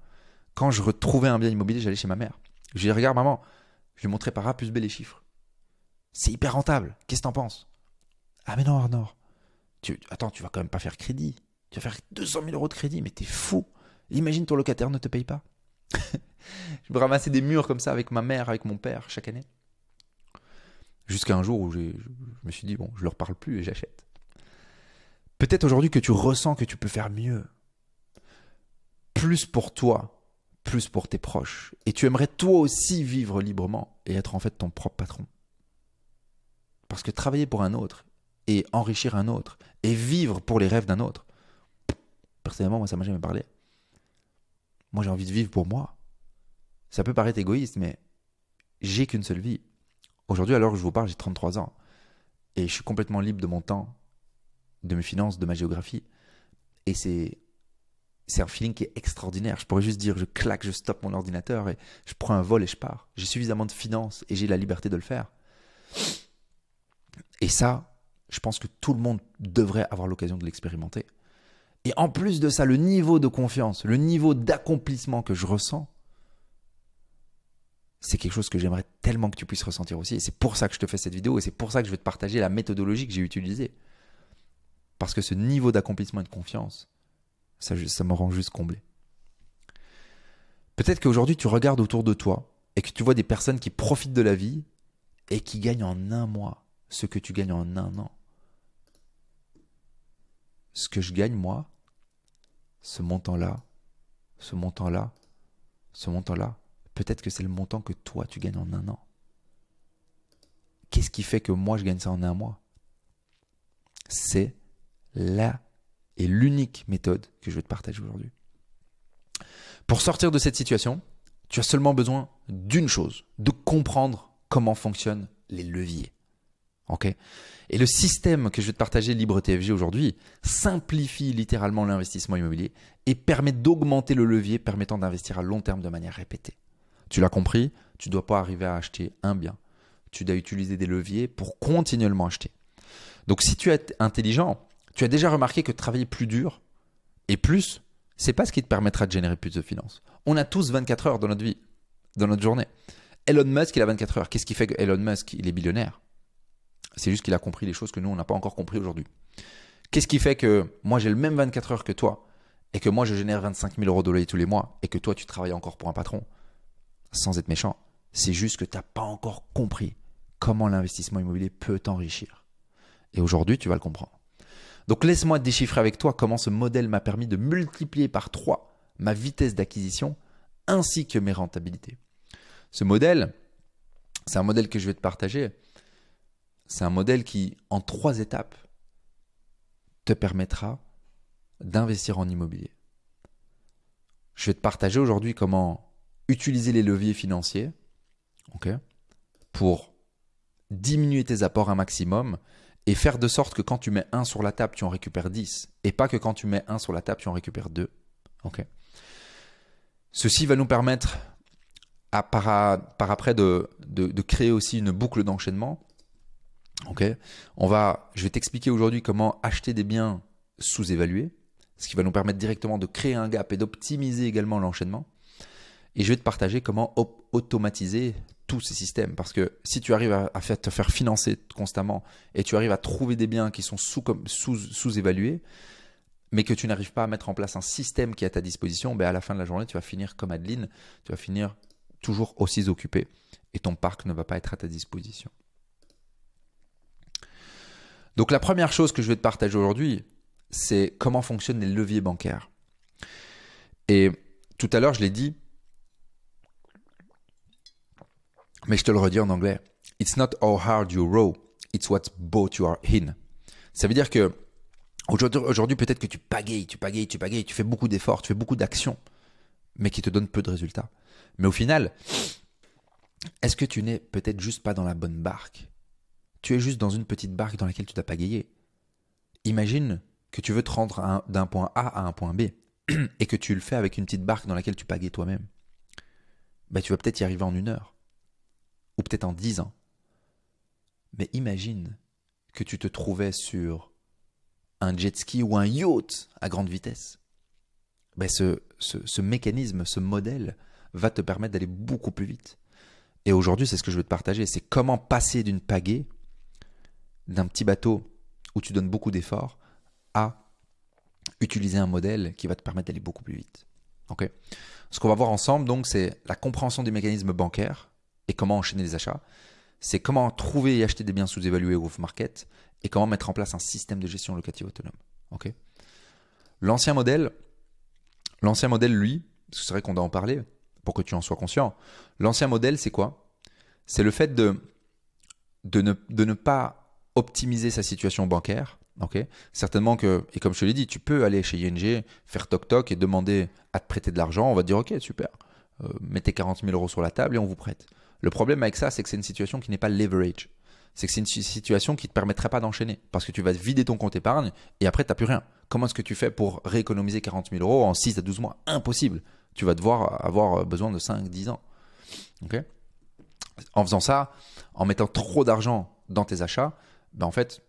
Quand je retrouvais un bien immobilier, j'allais chez ma mère. Je lui dis, regarde maman, je lui montrais par A plus B les chiffres. C'est hyper rentable. Qu'est-ce que t'en penses? Ah mais non Arnor, attends, tu vas quand même pas faire crédit. Tu vas faire 200 000 euros de crédit, mais t'es fou. Imagine ton locataire ne te paye pas. Je me ramassais des murs comme ça avec ma mère, avec mon père chaque année. Jusqu'à un jour où je me suis dit, bon, je leur parle plus et j'achète. Peut-être aujourd'hui que tu ressens que tu peux faire mieux. Plus pour toi, plus pour tes proches. Et tu aimerais toi aussi vivre librement et être en fait ton propre patron. Parce que travailler pour un autre et enrichir un autre et vivre pour les rêves d'un autre, personnellement, moi, ça m'a jamais parlé. Moi, j'ai envie de vivre pour moi. Ça peut paraître égoïste, mais j'ai qu'une seule vie. Aujourd'hui, alors que je vous parle, j'ai 33 ans. Et je suis complètement libre de mon temps, de mes finances, de ma géographie. Et c'est un feeling qui est extraordinaire. Je pourrais juste dire, je claque, je stoppe mon ordinateur et je prends un vol et je pars. J'ai suffisamment de finances et j'ai la liberté de le faire. Et ça, je pense que tout le monde devrait avoir l'occasion de l'expérimenter. Et en plus de ça, le niveau de confiance, le niveau d'accomplissement que je ressens, c'est quelque chose que j'aimerais tellement que tu puisses ressentir aussi. Et c'est pour ça que je te fais cette vidéo et c'est pour ça que je vais te partager la méthodologie que j'ai utilisée. Parce que ce niveau d'accomplissement et de confiance, ça me rend juste comblé. Peut-être qu'aujourd'hui, tu regardes autour de toi et que tu vois des personnes qui profitent de la vie et qui gagnent en un mois ce que tu gagnes en un an. Ce que je gagne, moi, ce montant-là, peut-être que c'est le montant que toi, tu gagnes en un an. Qu'est-ce qui fait que moi, je gagne ça en un mois? C'est la et l'unique méthode que je vais te partager aujourd'hui. Pour sortir de cette situation, tu as seulement besoin d'une chose, de comprendre comment fonctionnent les leviers. Ok. Et le système que je vais te partager, Libre TFG aujourd'hui, simplifie littéralement l'investissement immobilier et permet d'augmenter le levier permettant d'investir à long terme de manière répétée. Tu l'as compris, tu ne dois pas arriver à acheter un bien. Tu dois utiliser des leviers pour continuellement acheter. Donc si tu es intelligent, tu as déjà remarqué que travailler plus dur et plus, c'est pas ce qui te permettra de générer plus de finances. On a tous 24 heures dans notre vie, dans notre journée. Elon Musk, il a 24 heures. Qu'est-ce qui fait que Elon Musk, il est billionnaire? C'est juste qu'il a compris les choses que nous, on n'a pas encore compris aujourd'hui. Qu'est-ce qui fait que moi, j'ai le même 24 heures que toi et que moi, je génère 25 000 euros de loyer tous les mois et que toi, tu travailles encore pour un patron? Sans être méchant, c'est juste que tu n'as pas encore compris comment l'investissement immobilier peut t'enrichir. Et aujourd'hui, tu vas le comprendre. Donc, laisse-moi déchiffrer avec toi comment ce modèle m'a permis de multiplier par 3 ma vitesse d'acquisition ainsi que mes rentabilités. Ce modèle, c'est un modèle que je vais te partager. C'est un modèle qui, en 3 étapes, te permettra d'investir en immobilier. Je vais te partager aujourd'hui comment utiliser les leviers financiers, pour diminuer tes apports un maximum et faire de sorte que quand tu mets 1 sur la table, tu en récupères 10 et pas que quand tu mets 1 sur la table, tu en récupères 2. Ceci va nous permettre par après de créer aussi une boucle d'enchaînement. Je vais t'expliquer aujourd'hui comment acheter des biens sous-évalués, ce qui va nous permettre directement de créer un gap et d'optimiser également l'enchaînement. Et je vais te partager comment automatiser tous ces systèmes. Parce que si tu arrives à te faire financer constamment et tu arrives à trouver des biens qui sont sous-évalués, mais que tu n'arrives pas à mettre en place un système qui est à ta disposition, à la fin de la journée, tu vas finir comme Adeline, tu vas finir toujours aussi occupé et ton parc ne va pas être à ta disposition. Donc la première chose que je vais te partager aujourd'hui, c'est comment fonctionnent les leviers bancaires. Et tout à l'heure, je l'ai dit, mais je te le redis en anglais. It's not how hard you row, it's what boat you are in. Ça veut dire que aujourd'hui peut-être que tu pagayes, tu fais beaucoup d'efforts, tu fais beaucoup d'actions, mais qui te donnent peu de résultats. Mais au final, est-ce que tu n'es peut-être juste pas dans la bonne barque? Tu es juste dans une petite barque dans laquelle tu dois pagayer. Imagine que tu veux te rendre d'un point A à un point B et que tu le fais avec une petite barque dans laquelle tu pagayes toi-même. Tu vas peut-être y arriver en 1 heure ou peut-être en 10 ans. Mais imagine que tu te trouvais sur un jet ski ou un yacht à grande vitesse. Ce mécanisme, ce modèle va te permettre d'aller beaucoup plus vite. Et aujourd'hui, c'est ce que je veux te partager. C'est comment passer d'une pagaie, d'un petit bateau où tu donnes beaucoup d'efforts, à utiliser un modèle qui va te permettre d'aller beaucoup plus vite. Ce qu'on va voir ensemble, donc, c'est la compréhension des mécanismes bancaires et comment enchaîner les achats. C'est comment trouver et acheter des biens sous-évalués au off-market et comment mettre en place un système de gestion locative autonome. L'ancien modèle, lui, parce que c'est vrai qu'on doit en parler pour que tu en sois conscient. L'ancien modèle, c'est quoi? C'est le fait de ne pas optimiser sa situation bancaire. Certainement que, et comme je te l'ai dit, tu peux aller chez ING, faire toc-toc et demander à te prêter de l'argent. On va te dire, ok, super, mettez 40 000 euros sur la table et on vous prête. Le problème avec ça, c'est que c'est une situation qui n'est pas leverage. C'est que c'est une situation qui ne te permettrait pas d'enchaîner parce que tu vas vider ton compte épargne et après, tu n'as plus rien. Comment est-ce que tu fais pour rééconomiser 40 000 euros en 6 à 12 mois? Impossible. Tu vas devoir avoir besoin de 5-10 ans. En faisant ça, en mettant trop d'argent dans tes achats, en fait,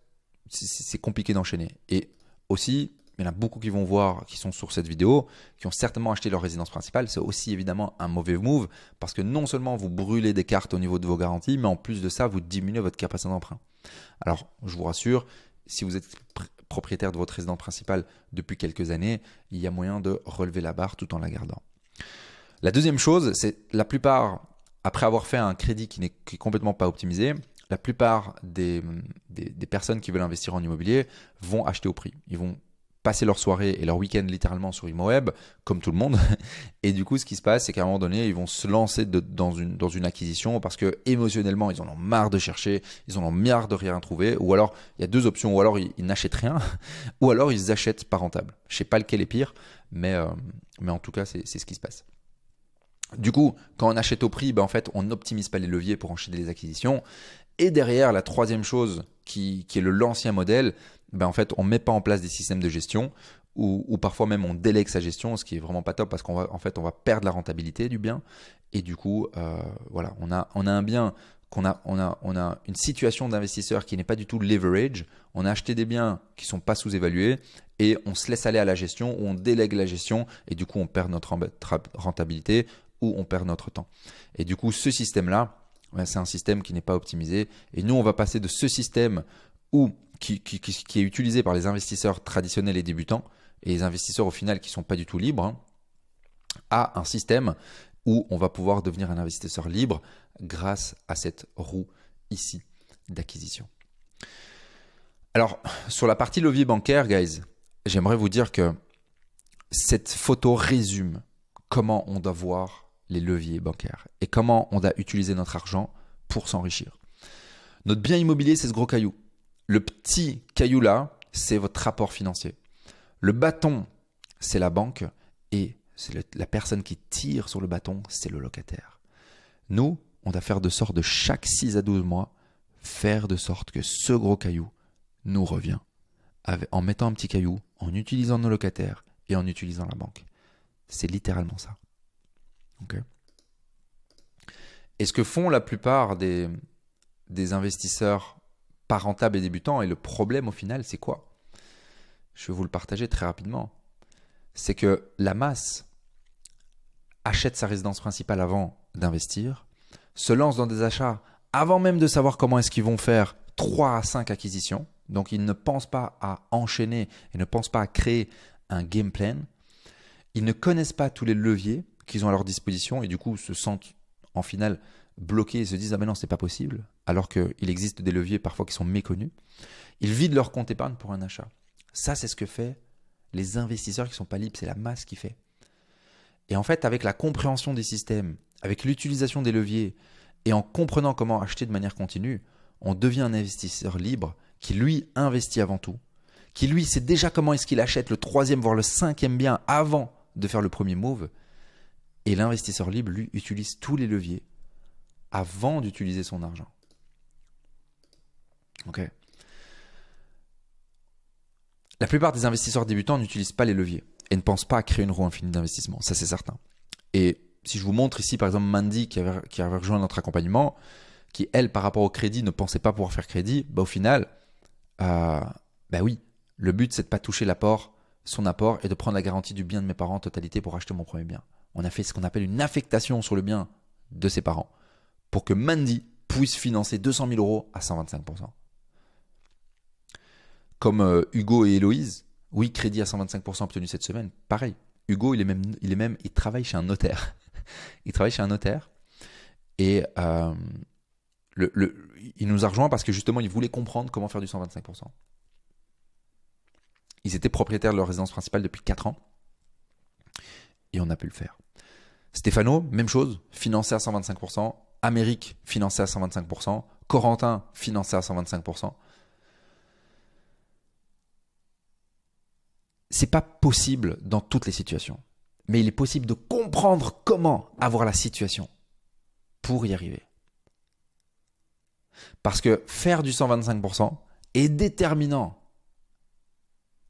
c'est compliqué d'enchaîner. Et aussi, il y en a beaucoup qui vont voir, qui sont sur cette vidéo, qui ont certainement acheté leur résidence principale. C'est aussi évidemment un mauvais move parce que non seulement vous brûlez des cartes au niveau de vos garanties, mais en plus de ça, vous diminuez votre capacité d'emprunt. Alors, je vous rassure, si vous êtes propriétaire de votre résidence principale depuis quelques années, il y a moyen de relever la barre tout en la gardant. La deuxième chose, c'est la plupart, après avoir fait un crédit qui n'est complètement pas optimisé, la plupart des personnes qui veulent investir en immobilier vont acheter au prix. Ils vont passer leur soirée et leur week-end littéralement sur ImoWeb, comme tout le monde. Et du coup, ce qui se passe, c'est qu'à un moment donné, ils vont se lancer dans une acquisition parce que émotionnellement, ils en ont marre de chercher, ils en ont marre de rien trouver. Ou alors, il y a 2 options. Ou alors, ils n'achètent rien, ou alors, ils achètent pas rentable. Je ne sais pas lequel est pire, mais en tout cas, c'est ce qui se passe. Du coup, quand on achète au prix, en fait, on n'optimise pas les leviers pour enchaîner les acquisitions. Et derrière, la troisième chose qui est l'ancien modèle, en fait, on ne met pas en place des systèmes de gestion ou parfois même on délègue sa gestion, ce qui est vraiment pas top parce qu'on va perdre la rentabilité du bien. Et du coup, voilà, on a un bien on a une situation d'investisseur qui n'est pas du tout leverage. On a acheté des biens qui ne sont pas sous-évalués et on se laisse aller à la gestion ou on délègue la gestion et du coup on perd notre rentabilité ou on perd notre temps. Et du coup, ce système-là, c'est un système qui n'est pas optimisé. Et nous, on va passer de ce système qui est utilisé par les investisseurs traditionnels et débutants et les investisseurs au final qui ne sont pas du tout libres à un système où on va pouvoir devenir un investisseur libre grâce à cette roue ici d'acquisition. Alors, sur la partie levier bancaire, guys, j'aimerais vous dire que cette photo résume comment on doit voir les leviers bancaires et comment on doit utiliser notre argent pour s'enrichir. Notre bien immobilier, c'est ce gros caillou. Le petit caillou là, c'est votre rapport financier. Le bâton, c'est la banque et la personne qui tire sur le bâton, c'est le locataire. Nous, on doit faire de sorte de chaque 6 à 12 mois, faire de sorte que ce gros caillou nous revient en mettant un petit caillou, en utilisant nos locataires et en utilisant la banque. C'est littéralement ça. Okay. Et ce que font la plupart des investisseurs pas rentables et débutants, et le problème au final, c'est quoi? Je vais vous le partager très rapidement. C'est que la masse achète sa résidence principale avant d'investir, se lance dans des achats avant même de savoir comment est-ce qu'ils vont faire 3 à 5 acquisitions. Donc, ils ne pensent pas à enchaîner et ne pensent pas à créer un game plan. Ils ne connaissent pas tous les leviers qu'ils ont à leur disposition et du coup se sentent en finale bloqués et se disent « Ah mais non, c'est pas possible » alors qu'il existe des leviers parfois qui sont méconnus. Ils vident leur compte épargne pour un achat. Ça, c'est ce que fait les investisseurs qui ne sont pas libres, c'est la masse qui fait. Et en fait, avec la compréhension des systèmes, avec l'utilisation des leviers et en comprenant comment acheter de manière continue, on devient un investisseur libre qui, lui, investit avant tout, qui, lui, sait déjà comment est-ce qu'il achète le 3e, voire le 5e bien avant de faire le premier move. Et l'investisseur libre, lui, utilise tous les leviers avant d'utiliser son argent. Ok. La plupart des investisseurs débutants n'utilisent pas les leviers et ne pensent pas à créer une roue infinie d'investissement. Ça, c'est certain. Et si je vous montre ici, par exemple, Mandy qui avait rejoint notre accompagnement, qui, elle, par rapport au crédit, ne pensait pas pouvoir faire crédit, au final, oui, le but, c'est de ne pas toucher son apport et de prendre la garantie du bien de mes parents en totalité pour acheter mon premier bien. On a fait ce qu'on appelle une affectation sur le bien de ses parents pour que Mandy puisse financer 200 000 euros à 125%. Comme Hugo et Héloïse, oui, crédit à 125% obtenu cette semaine, pareil. Hugo, il travaille chez un notaire. Il travaille chez un notaire et il nous a rejoint parce que justement, il voulait comprendre comment faire du 125%. Ils étaient propriétaires de leur résidence principale depuis 4 ans et on a pu le faire. Stéphano, même chose, financé à 125%. Amérique, financé à 125%. Corentin, financé à 125%. C'est pas possible dans toutes les situations, mais il est possible de comprendre comment avoir la situation pour y arriver. Parce que faire du 125% est déterminant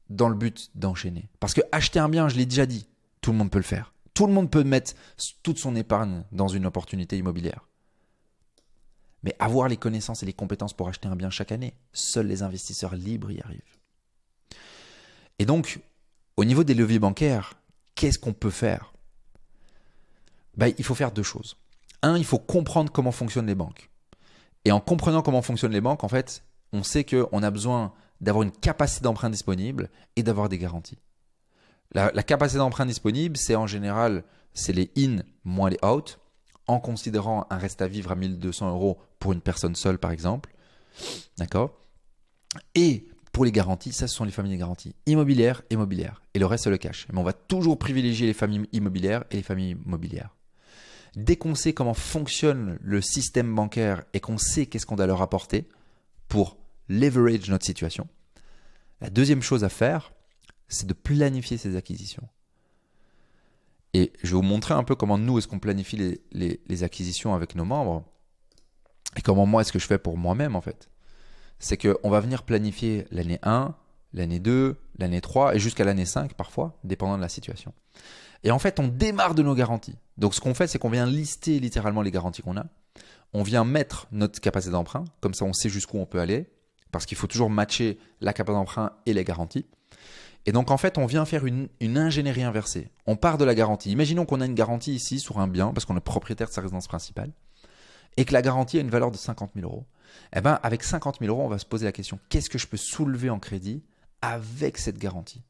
dans le but d'enchaîner. Parce que acheter un bien, je l'ai déjà dit, tout le monde peut le faire. Tout le monde peut mettre toute son épargne dans une opportunité immobilière. Mais avoir les connaissances et les compétences pour acheter un bien chaque année, seuls les investisseurs libres y arrivent. Et donc, au niveau des leviers bancaires, qu'est-ce qu'on peut faire? Il faut faire 2 choses. 1, il faut comprendre comment fonctionnent les banques. Et en comprenant comment fonctionnent les banques, en fait, on sait qu'on a besoin d'avoir une capacité d'emprunt disponible et d'avoir des garanties. La capacité d'emprunt disponible, c'est en général, c'est les in moins les out, en considérant un reste à vivre à 1 200 euros pour une personne seule, par exemple. D'accord? Et pour les garanties, ça, ce sont les familles de garanties immobilières et mobilières. Et le reste, c'est le cash. Mais on va toujours privilégier les familles immobilières et les familles mobilières. Dès qu'on sait comment fonctionne le système bancaire et qu'on sait qu'est-ce qu'on doit leur apporter pour leverage notre situation, la deuxième chose à faire, c'est de planifier ces acquisitions. Et je vais vous montrer un peu comment nous, est-ce qu'on planifie les acquisitions avec nos membres et comment moi, est-ce que je fais pour moi-même en fait. c'est qu'on va venir planifier l'année 1, l'année 2, l'année 3 et jusqu'à l'année 5 parfois, dépendant de la situation. Et en fait, on démarre de nos garanties. Donc ce qu'on fait, c'est qu'on vient lister littéralement les garanties qu'on a. On vient mettre notre capacité d'emprunt, comme ça on sait jusqu'où on peut aller, parce qu'il faut toujours matcher la capacité d'emprunt et les garanties. Et donc en fait, on vient faire une ingénierie inversée. On part de la garantie. Imaginons qu'on a une garantie ici sur un bien, parce qu'on est propriétaire de sa résidence principale, et que la garantie a une valeur de 50 000 euros. Eh bien, avec 50 000 euros, on va se poser la question, qu'est-ce que je peux soulever en crédit avec cette garantie?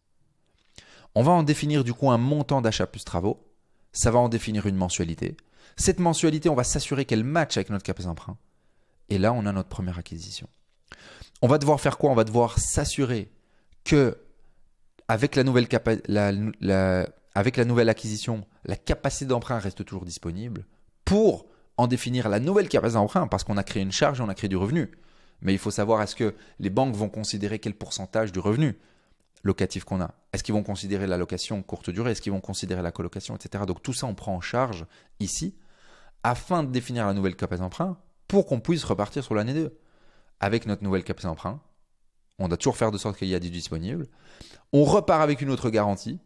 On va en définir du coup un montant d'achat plus travaux. Ça va en définir une mensualité. Cette mensualité, on va s'assurer qu'elle matche avec notre capacité d'emprunt. Et là, on a notre première acquisition. On va devoir faire quoi? On va devoir s'assurer que avec la nouvelle acquisition, la capacité d'emprunt reste toujours disponible pour en définir la nouvelle capacité d'emprunt, parce qu'on a créé une charge et on a créé du revenu. Mais il faut savoir, est-ce que les banques vont considérer quel pourcentage du revenu locatif qu'on a? Est-ce qu'ils vont considérer la location courte durée? Est-ce qu'ils vont considérer la colocation, etc. Donc tout ça, on prend en charge ici afin de définir la nouvelle capacité d'emprunt pour qu'on puisse repartir sur l'année 2. Avec notre nouvelle capacité d'emprunt, on doit toujours faire de sorte qu'il y a du disponible. On repart avec une autre garantie,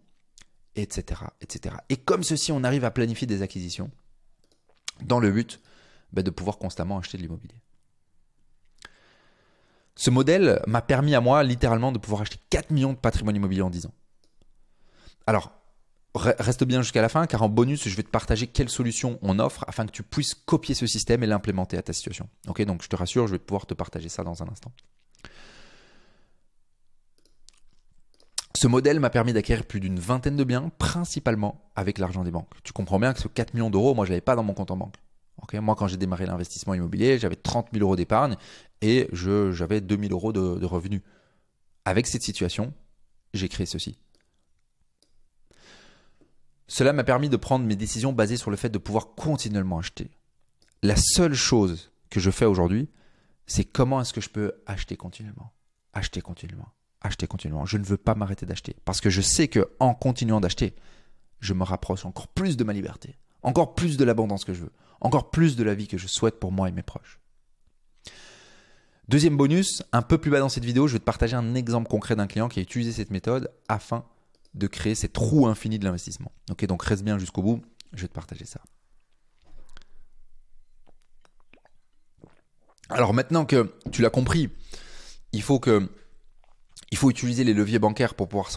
etc., etc. Et comme ceci, on arrive à planifier des acquisitions dans le but de pouvoir constamment acheter de l'immobilier. Ce modèle m'a permis à moi littéralement de pouvoir acheter 4 millions de patrimoine immobilier en 10 ans. Alors, reste bien jusqu'à la fin, car en bonus, je vais te partager quelles solutions on offre afin que tu puisses copier ce système et l'implémenter à ta situation. Ok, donc je te rassure, je vais pouvoir te partager ça dans un instant. Ce modèle m'a permis d'acquérir plus d'une vingtaine de biens, principalement avec l'argent des banques. Tu comprends bien que ce 4 millions d'euros, moi, je ne l'avais pas dans mon compte en banque. Okay, moi, quand j'ai démarré l'investissement immobilier, j'avais 30 000 euros d'épargne et j'avais 2 000 euros de revenus. Avec cette situation, j'ai créé ceci. Cela m'a permis de prendre mes décisions basées sur le fait de pouvoir continuellement acheter. La seule chose que je fais aujourd'hui, c'est comment est-ce que je peux acheter continuellement. Acheter continuellement. Acheter continuellement. Je ne veux pas m'arrêter d'acheter parce que je sais qu'en continuant d'acheter, je me rapproche encore plus de ma liberté, encore plus de l'abondance que je veux, encore plus de la vie que je souhaite pour moi et mes proches. Deuxième bonus, un peu plus bas dans cette vidéo, je vais te partager un exemple concret d'un client qui a utilisé cette méthode afin de créer cette roue infinie de l'investissement. Ok, donc reste bien jusqu'au bout, je vais te partager ça. Alors maintenant que tu l'as compris, il faut utiliser les leviers bancaires pour pouvoir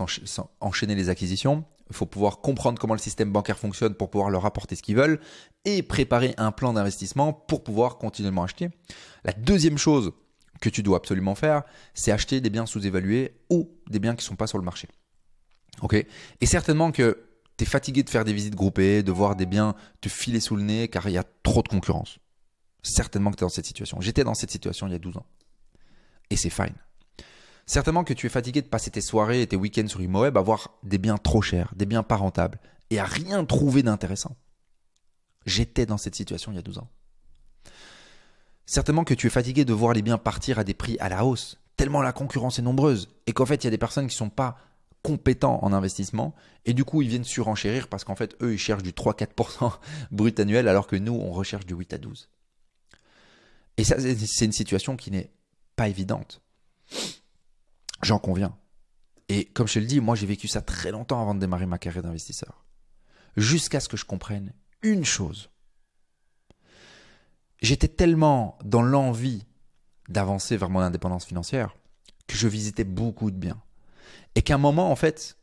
enchaîner les acquisitions. Il faut pouvoir comprendre comment le système bancaire fonctionne pour pouvoir leur apporter ce qu'ils veulent et préparer un plan d'investissement pour pouvoir continuellement acheter. La deuxième chose que tu dois absolument faire, c'est acheter des biens sous-évalués ou des biens qui ne sont pas sur le marché. Okay. Et certainement que tu es fatigué de faire des visites groupées, de voir des biens te filer sous le nez car il y a trop de concurrence. Certainement que tu es dans cette situation. J'étais dans cette situation il y a 12 ans. Et c'est fine. Certainement que tu es fatigué de passer tes soirées et tes week-ends sur ImoWeb à voir des biens trop chers, des biens pas rentables et à rien trouver d'intéressant. J'étais dans cette situation il y a 12 ans. Certainement que tu es fatigué de voir les biens partir à des prix à la hausse, tellement la concurrence est nombreuse et qu'en fait il y a des personnes qui ne sont pas compétents en investissement et du coup ils viennent surenchérir parce qu'en fait eux ils cherchent du 3-4% brut annuel alors que nous on recherche du 8 à 12. Et ça c'est une situation qui n'est pas évidente. J'en conviens. Et comme je te le dis, moi j'ai vécu ça très longtemps avant de démarrer ma carrière d'investisseur. Jusqu'à ce que je comprenne une chose. J'étais tellement dans l'envie d'avancer vers mon indépendance financière que je visitais beaucoup de biens. Et qu'à un moment, en fait,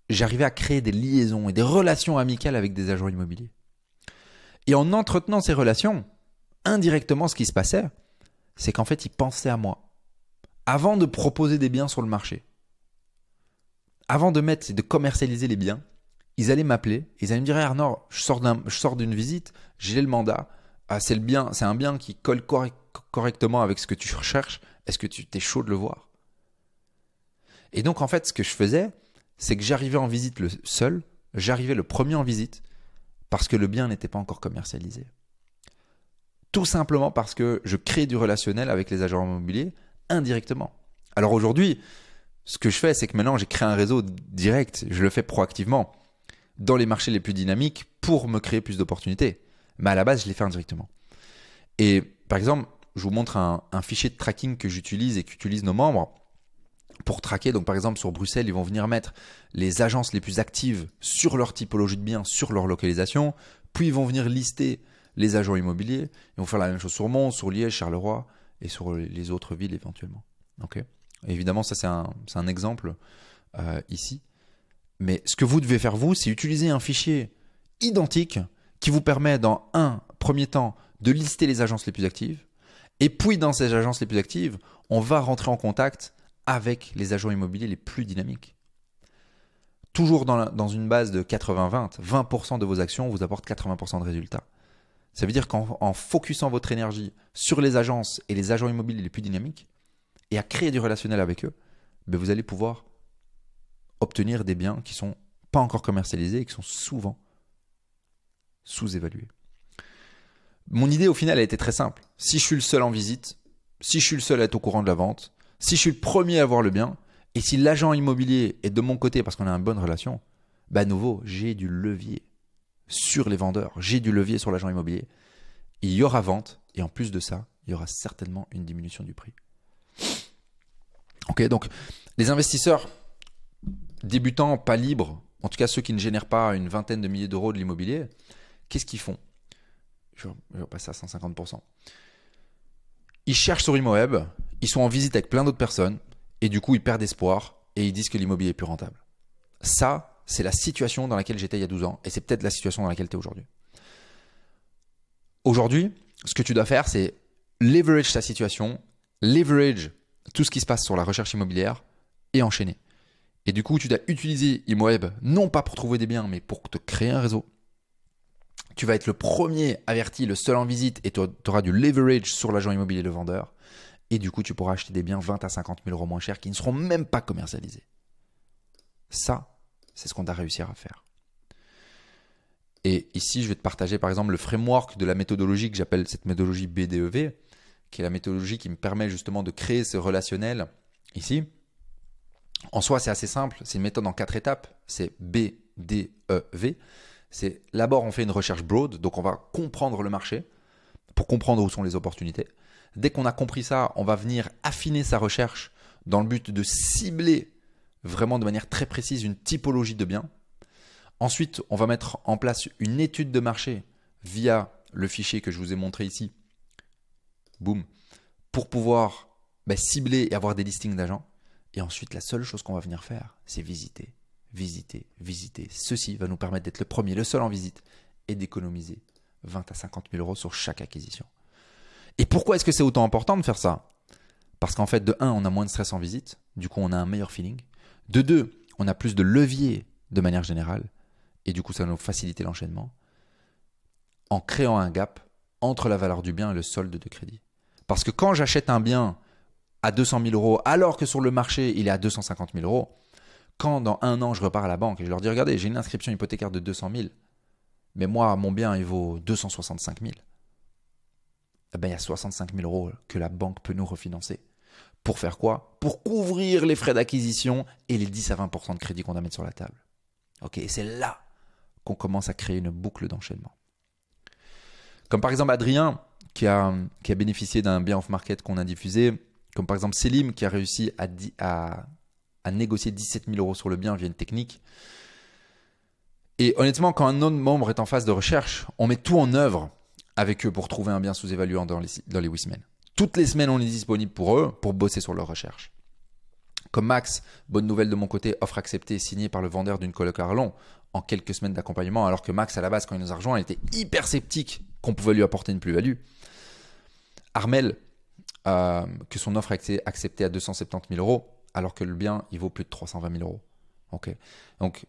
j'arrivais à créer des liaisons et des relations amicales avec des agents immobiliers. Et en entretenant ces relations, indirectement, ce qui se passait, c'est qu'en fait, ils pensaient à moi. Avant de proposer des biens sur le marché, avant de commercialiser les biens, ils allaient m'appeler, ils allaient me dire hey Arnaud, je sors d'une visite, j'ai le mandat, c'est un bien qui colle correctement avec ce que tu recherches, est-ce que tu t'es chaud de le voir? Et donc en fait, ce que je faisais, c'est que j'arrivais en visite j'arrivais le premier en visite parce que le bien n'était pas encore commercialisé. Tout simplement parce que je crée du relationnel avec les agents immobiliers indirectement. Alors aujourd'hui, ce que je fais, c'est que maintenant j'ai créé un réseau direct, je le fais proactivement dans les marchés les plus dynamiques pour me créer plus d'opportunités. Mais à la base, je l'ai fait indirectement. Et par exemple, je vous montre un fichier de tracking que j'utilise et qu'utilisent nos membres pour traquer. Donc par exemple sur Bruxelles, ils vont venir mettre les agences les plus actives sur leur typologie de biens, sur leur localisation. Puis ils vont venir lister les agents immobiliers. Ils vont faire la même chose sur Mons, sur Liège, Charleroi et sur les autres villes éventuellement. Okay. Évidemment, ça c'est un exemple ici. Mais ce que vous devez faire vous, c'est utiliser un fichier identique qui vous permet dans un premier temps de lister les agences les plus actives. Et puis dans ces agences les plus actives, on va rentrer en contact avec les agents immobiliers les plus dynamiques. Toujours dans une base de 80-20, 20% de vos actions vous apportent 80% de résultats. Ça veut dire qu'en focusant votre énergie sur les agences et les agents immobiliers les plus dynamiques et à créer du relationnel avec eux, ben vous allez pouvoir obtenir des biens qui ne sont pas encore commercialisés et qui sont souvent sous-évalués. Mon idée au final a été très simple. Si je suis le seul en visite, si je suis le seul à être au courant de la vente, si je suis le premier à voir le bien, et si l'agent immobilier est de mon côté parce qu'on a une bonne relation, bah à nouveau, j'ai du levier sur les vendeurs, j'ai du levier sur l'agent immobilier. Il y aura vente, et en plus de ça, il y aura certainement une diminution du prix. Ok, donc les investisseurs débutants, pas libres, en tout cas ceux qui ne génèrent pas une vingtaine de milliers d'euros de l'immobilier, qu'est-ce qu'ils font? Je vais passer à 150%. Ils cherchent sur ImoWeb, ils sont en visite avec plein d'autres personnes, et du coup ils perdent espoir, et ils disent que l'immobilier est plus rentable. Ça, c'est la situation dans laquelle j'étais il y a 12 ans, et c'est peut-être la situation dans laquelle tu es aujourd'hui. Aujourd'hui, ce que tu dois faire, c'est leverage ta situation, leverage tout ce qui se passe sur la recherche immobilière, et enchaîner. Et du coup, tu dois utiliser ImoWeb, non pas pour trouver des biens, mais pour te créer un réseau. Tu vas être le premier averti, le seul en visite, et tu auras du leverage sur l'agent immobilier et le vendeur. Et du coup, tu pourras acheter des biens 20 à 50 000 euros moins chers qui ne seront même pas commercialisés. Ça, c'est ce qu'on doit réussir à faire. Et ici, je vais te partager par exemple le framework de la méthodologie que j'appelle cette méthodologie BDEV, qui est la méthodologie qui me permet justement de créer ce relationnel ici. En soi, c'est assez simple. C'est une méthode en 4 étapes. C'est BDEV. C'est d'abord, on fait une recherche broad, donc on va comprendre le marché pour comprendre où sont les opportunités. Dès qu'on a compris ça, on va venir affiner sa recherche dans le but de cibler vraiment de manière très précise une typologie de biens. Ensuite, on va mettre en place une étude de marché via le fichier que je vous ai montré ici. Boum. Pour pouvoir cibler et avoir des listings d'agents. Et ensuite, la seule chose qu'on va venir faire, c'est visiter. Visiter, visiter. Ceci va nous permettre d'être le premier, le seul en visite et d'économiser 20 à 50 000 euros sur chaque acquisition. Et pourquoi est-ce que c'est autant important de faire ça? Parce qu'en fait, de 1, on a moins de stress en visite. Du coup, on a un meilleur feeling. De 2, on a plus de levier de manière générale. Et du coup, ça va nous faciliter l'enchaînement en créant un gap entre la valeur du bien et le solde de crédit. Parce que quand j'achète un bien à 200 000 euros alors que sur le marché, il est à 250 000 euros, quand dans 1 an, je repars à la banque et je leur dis « Regardez, j'ai une inscription hypothécaire de 200 000, mais moi, mon bien, il vaut 265 000. » Eh bien, il y a 65 000 euros que la banque peut nous refinancer. Pour faire quoi? Pour couvrir les frais d'acquisition et les 10 à 20% de crédit qu'on doit mettre sur la table. Ok, et c'est là qu'on commence à créer une boucle d'enchaînement. Comme par exemple Adrien, qui a bénéficié d'un bien off-market qu'on a diffusé. Comme par exemple Selim, qui a réussi à négocier 17 000 euros sur le bien via une technique. Et honnêtement, quand un autre membre est en phase de recherche, on met tout en œuvre avec eux pour trouver un bien sous-évalué dans les 8 semaines. Toutes les semaines, on est disponible pour eux pour bosser sur leur recherche. Comme Max, bonne nouvelle de mon côté, offre acceptée et signée par le vendeur d'une coloc Arlon en quelques semaines d'accompagnement, alors que Max, à la base, quand il nous a rejoint, il était hyper sceptique qu'on pouvait lui apporter une plus-value. Armel, que son offre a été acceptée à 270 000 euros, alors que le bien, il vaut plus de 320 000 euros. Okay. Donc,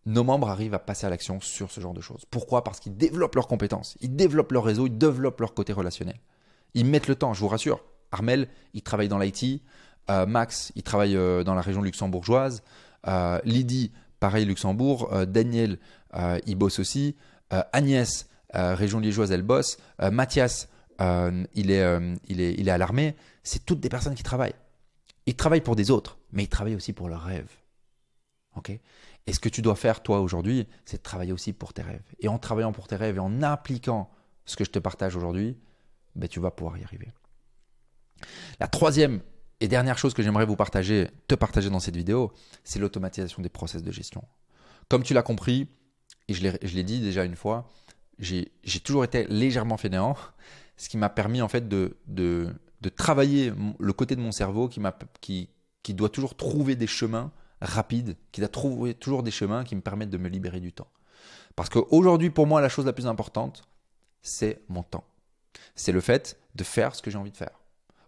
nos membres arrivent à passer à l'action sur ce genre de choses. Pourquoi? Parce qu'ils développent leurs compétences, ils développent leur réseau, ils développent leur côté relationnel. Ils mettent le temps, je vous rassure. Armel, il travaille dans l'IT. Max, il travaille dans la région luxembourgeoise. Lydie, pareil, Luxembourg. Daniel, il bosse aussi. Agnès, région liégeoise, elle bosse. Mathias, il est à l'armée. C'est toutes des personnes qui travaillent. Ils travaillent pour des autres, mais ils travaillent aussi pour leurs rêves. Okay? Et ce que tu dois faire, toi, aujourd'hui, c'est de travailler aussi pour tes rêves. Et en travaillant pour tes rêves et en appliquant ce que je te partage aujourd'hui, ben, tu vas pouvoir y arriver. La troisième et dernière chose que j'aimerais te partager dans cette vidéo, c'est l'automatisation des process de gestion. Comme tu l'as compris, et je l'ai dit déjà une fois, j'ai toujours été légèrement fainéant, ce qui m'a permis en fait de travailler le côté de mon cerveau qui doit toujours trouver des chemins rapides, qui doit trouver toujours des chemins qui me permettent de me libérer du temps. Parce qu'aujourd'hui, pour moi, la chose la plus importante, c'est mon temps. C'est le fait de faire ce que j'ai envie de faire.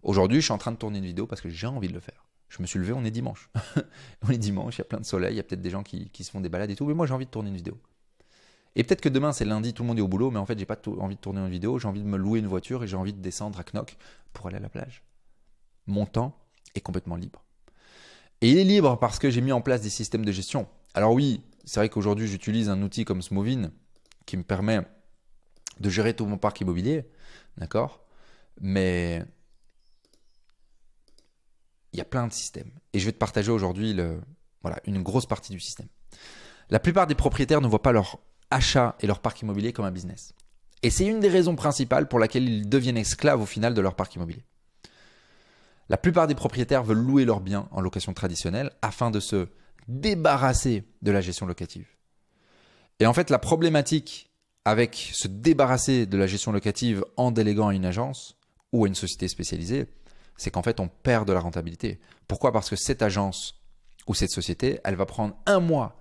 Aujourd'hui, je suis en train de tourner une vidéo parce que j'ai envie de le faire. Je me suis levé, on est dimanche. On est dimanche, il y a plein de soleil, il y a peut-être des gens qui se font des balades et tout, mais moi j'ai envie de tourner une vidéo. Et peut-être que demain c'est lundi, tout le monde est au boulot, mais en fait j'ai pas envie de tourner une vidéo, j'ai envie de me louer une voiture et j'ai envie de descendre à Knock pour aller à la plage. Mon temps est complètement libre. Et il est libre parce que j'ai mis en place des systèmes de gestion. Alors oui, c'est vrai qu'aujourd'hui j'utilise un outil comme Smovin qui me permet de gérer tout mon parc immobilier, d'accord ? Mais il y a plein de systèmes. Et je vais te partager aujourd'hui une grosse partie du système. La plupart des propriétaires ne voient pas leur achat et leur parc immobilier comme un business. Et c'est une des raisons principales pour laquelle ils deviennent esclaves au final de leur parc immobilier. La plupart des propriétaires veulent louer leurs biens en location traditionnelle afin de se débarrasser de la gestion locative. Et en fait, la problématique avec se débarrasser de la gestion locative en déléguant à une agence ou à une société spécialisée, c'est qu'en fait, on perd de la rentabilité. Pourquoi ? Parce que cette agence ou cette société, elle va prendre 1 mois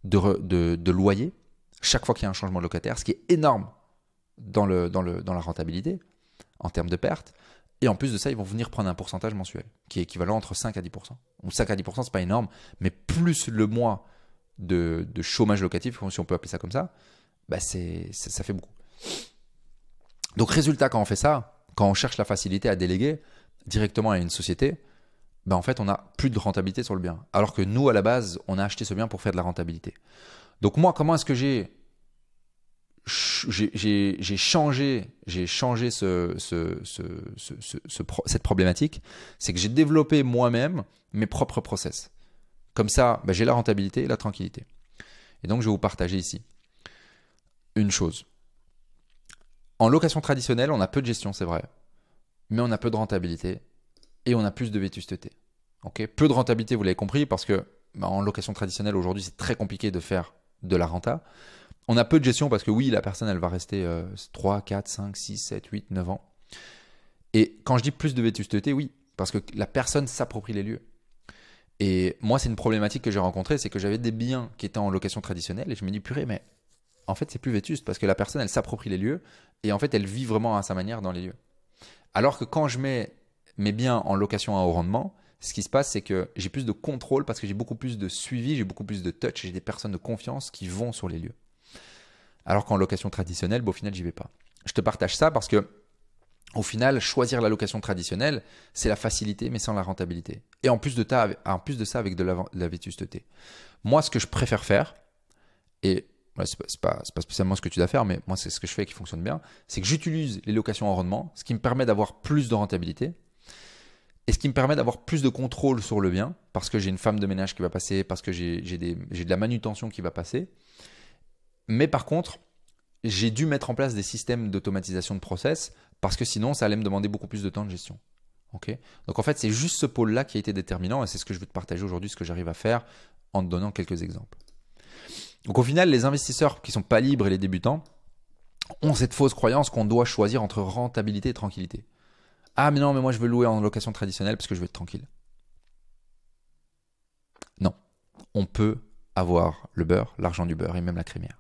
de loyer chaque fois qu'il y a un changement de locataire, ce qui est énorme dans la rentabilité en termes de pertes. Et en plus de ça, ils vont venir prendre un pourcentage mensuel qui est équivalent entre 5 à 10%. Donc 5 à 10%, ce n'est pas énorme, mais plus le mois de chômage locatif, si on peut appeler ça comme ça, bah ça fait beaucoup. Donc résultat, quand on fait ça, quand on cherche la facilité à déléguer directement à une société, ben en fait, on n'a plus de rentabilité sur le bien. Alors que nous, à la base, on a acheté ce bien pour faire de la rentabilité. Donc moi, comment est-ce que j'ai changé cette problématique? C'est que j'ai développé moi-même mes propres process. Comme ça, ben, j'ai la rentabilité et la tranquillité. Et donc, je vais vous partager ici une chose. En location traditionnelle, on a peu de gestion, c'est vrai, mais on a peu de rentabilité et on a plus de vétusteté. Okay, peu de rentabilité, vous l'avez compris, parce que en location traditionnelle, aujourd'hui, c'est très compliqué de faire de la renta. On a peu de gestion parce que oui, la personne, elle va rester 3, 4, 5, 6, 7, 8, 9 ans. Et quand je dis plus de vétusteté, oui, parce que la personne s'approprie les lieux. Et moi, c'est une problématique que j'ai rencontrée, c'est que j'avais des biens qui étaient en location traditionnelle et je me dis, purée, mais en fait, c'est plus vétuste parce que la personne, elle s'approprie les lieux et en fait, elle vit vraiment à sa manière dans les lieux. Alors que quand je mets mes biens en location à haut rendement, ce qui se passe, c'est que j'ai plus de contrôle parce que j'ai beaucoup plus de suivi, j'ai beaucoup plus de touch, j'ai des personnes de confiance qui vont sur les lieux. Alors qu'en location traditionnelle, au final, j'y vais pas. Je te partage ça parce que au final, choisir la location traditionnelle, c'est la facilité, mais sans la rentabilité. Et en plus de ça, avec de la vétusteté. Moi, ce que je préfère faire, et c'est pas spécialement ce que tu dois faire, mais moi, c'est ce que je fais qui fonctionne bien, c'est que j'utilise les locations en rendement, ce qui me permet d'avoir plus de rentabilité et ce qui me permet d'avoir plus de contrôle sur le bien, parce que j'ai une femme de ménage qui va passer, parce que j'ai de la manutention qui va passer. Mais par contre, j'ai dû mettre en place des systèmes d'automatisation de process parce que sinon, ça allait me demander beaucoup plus de temps de gestion. Okay, donc en fait, c'est juste ce pôle-là qui a été déterminant et c'est ce que je vais te partager aujourd'hui, ce que j'arrive à faire en te donnant quelques exemples. Donc au final, les investisseurs qui ne sont pas libres et les débutants ont cette fausse croyance qu'on doit choisir entre rentabilité et tranquillité. Ah mais non, mais moi je veux louer en location traditionnelle parce que je veux être tranquille. Non, on peut avoir le beurre, l'argent du beurre et même la crémière.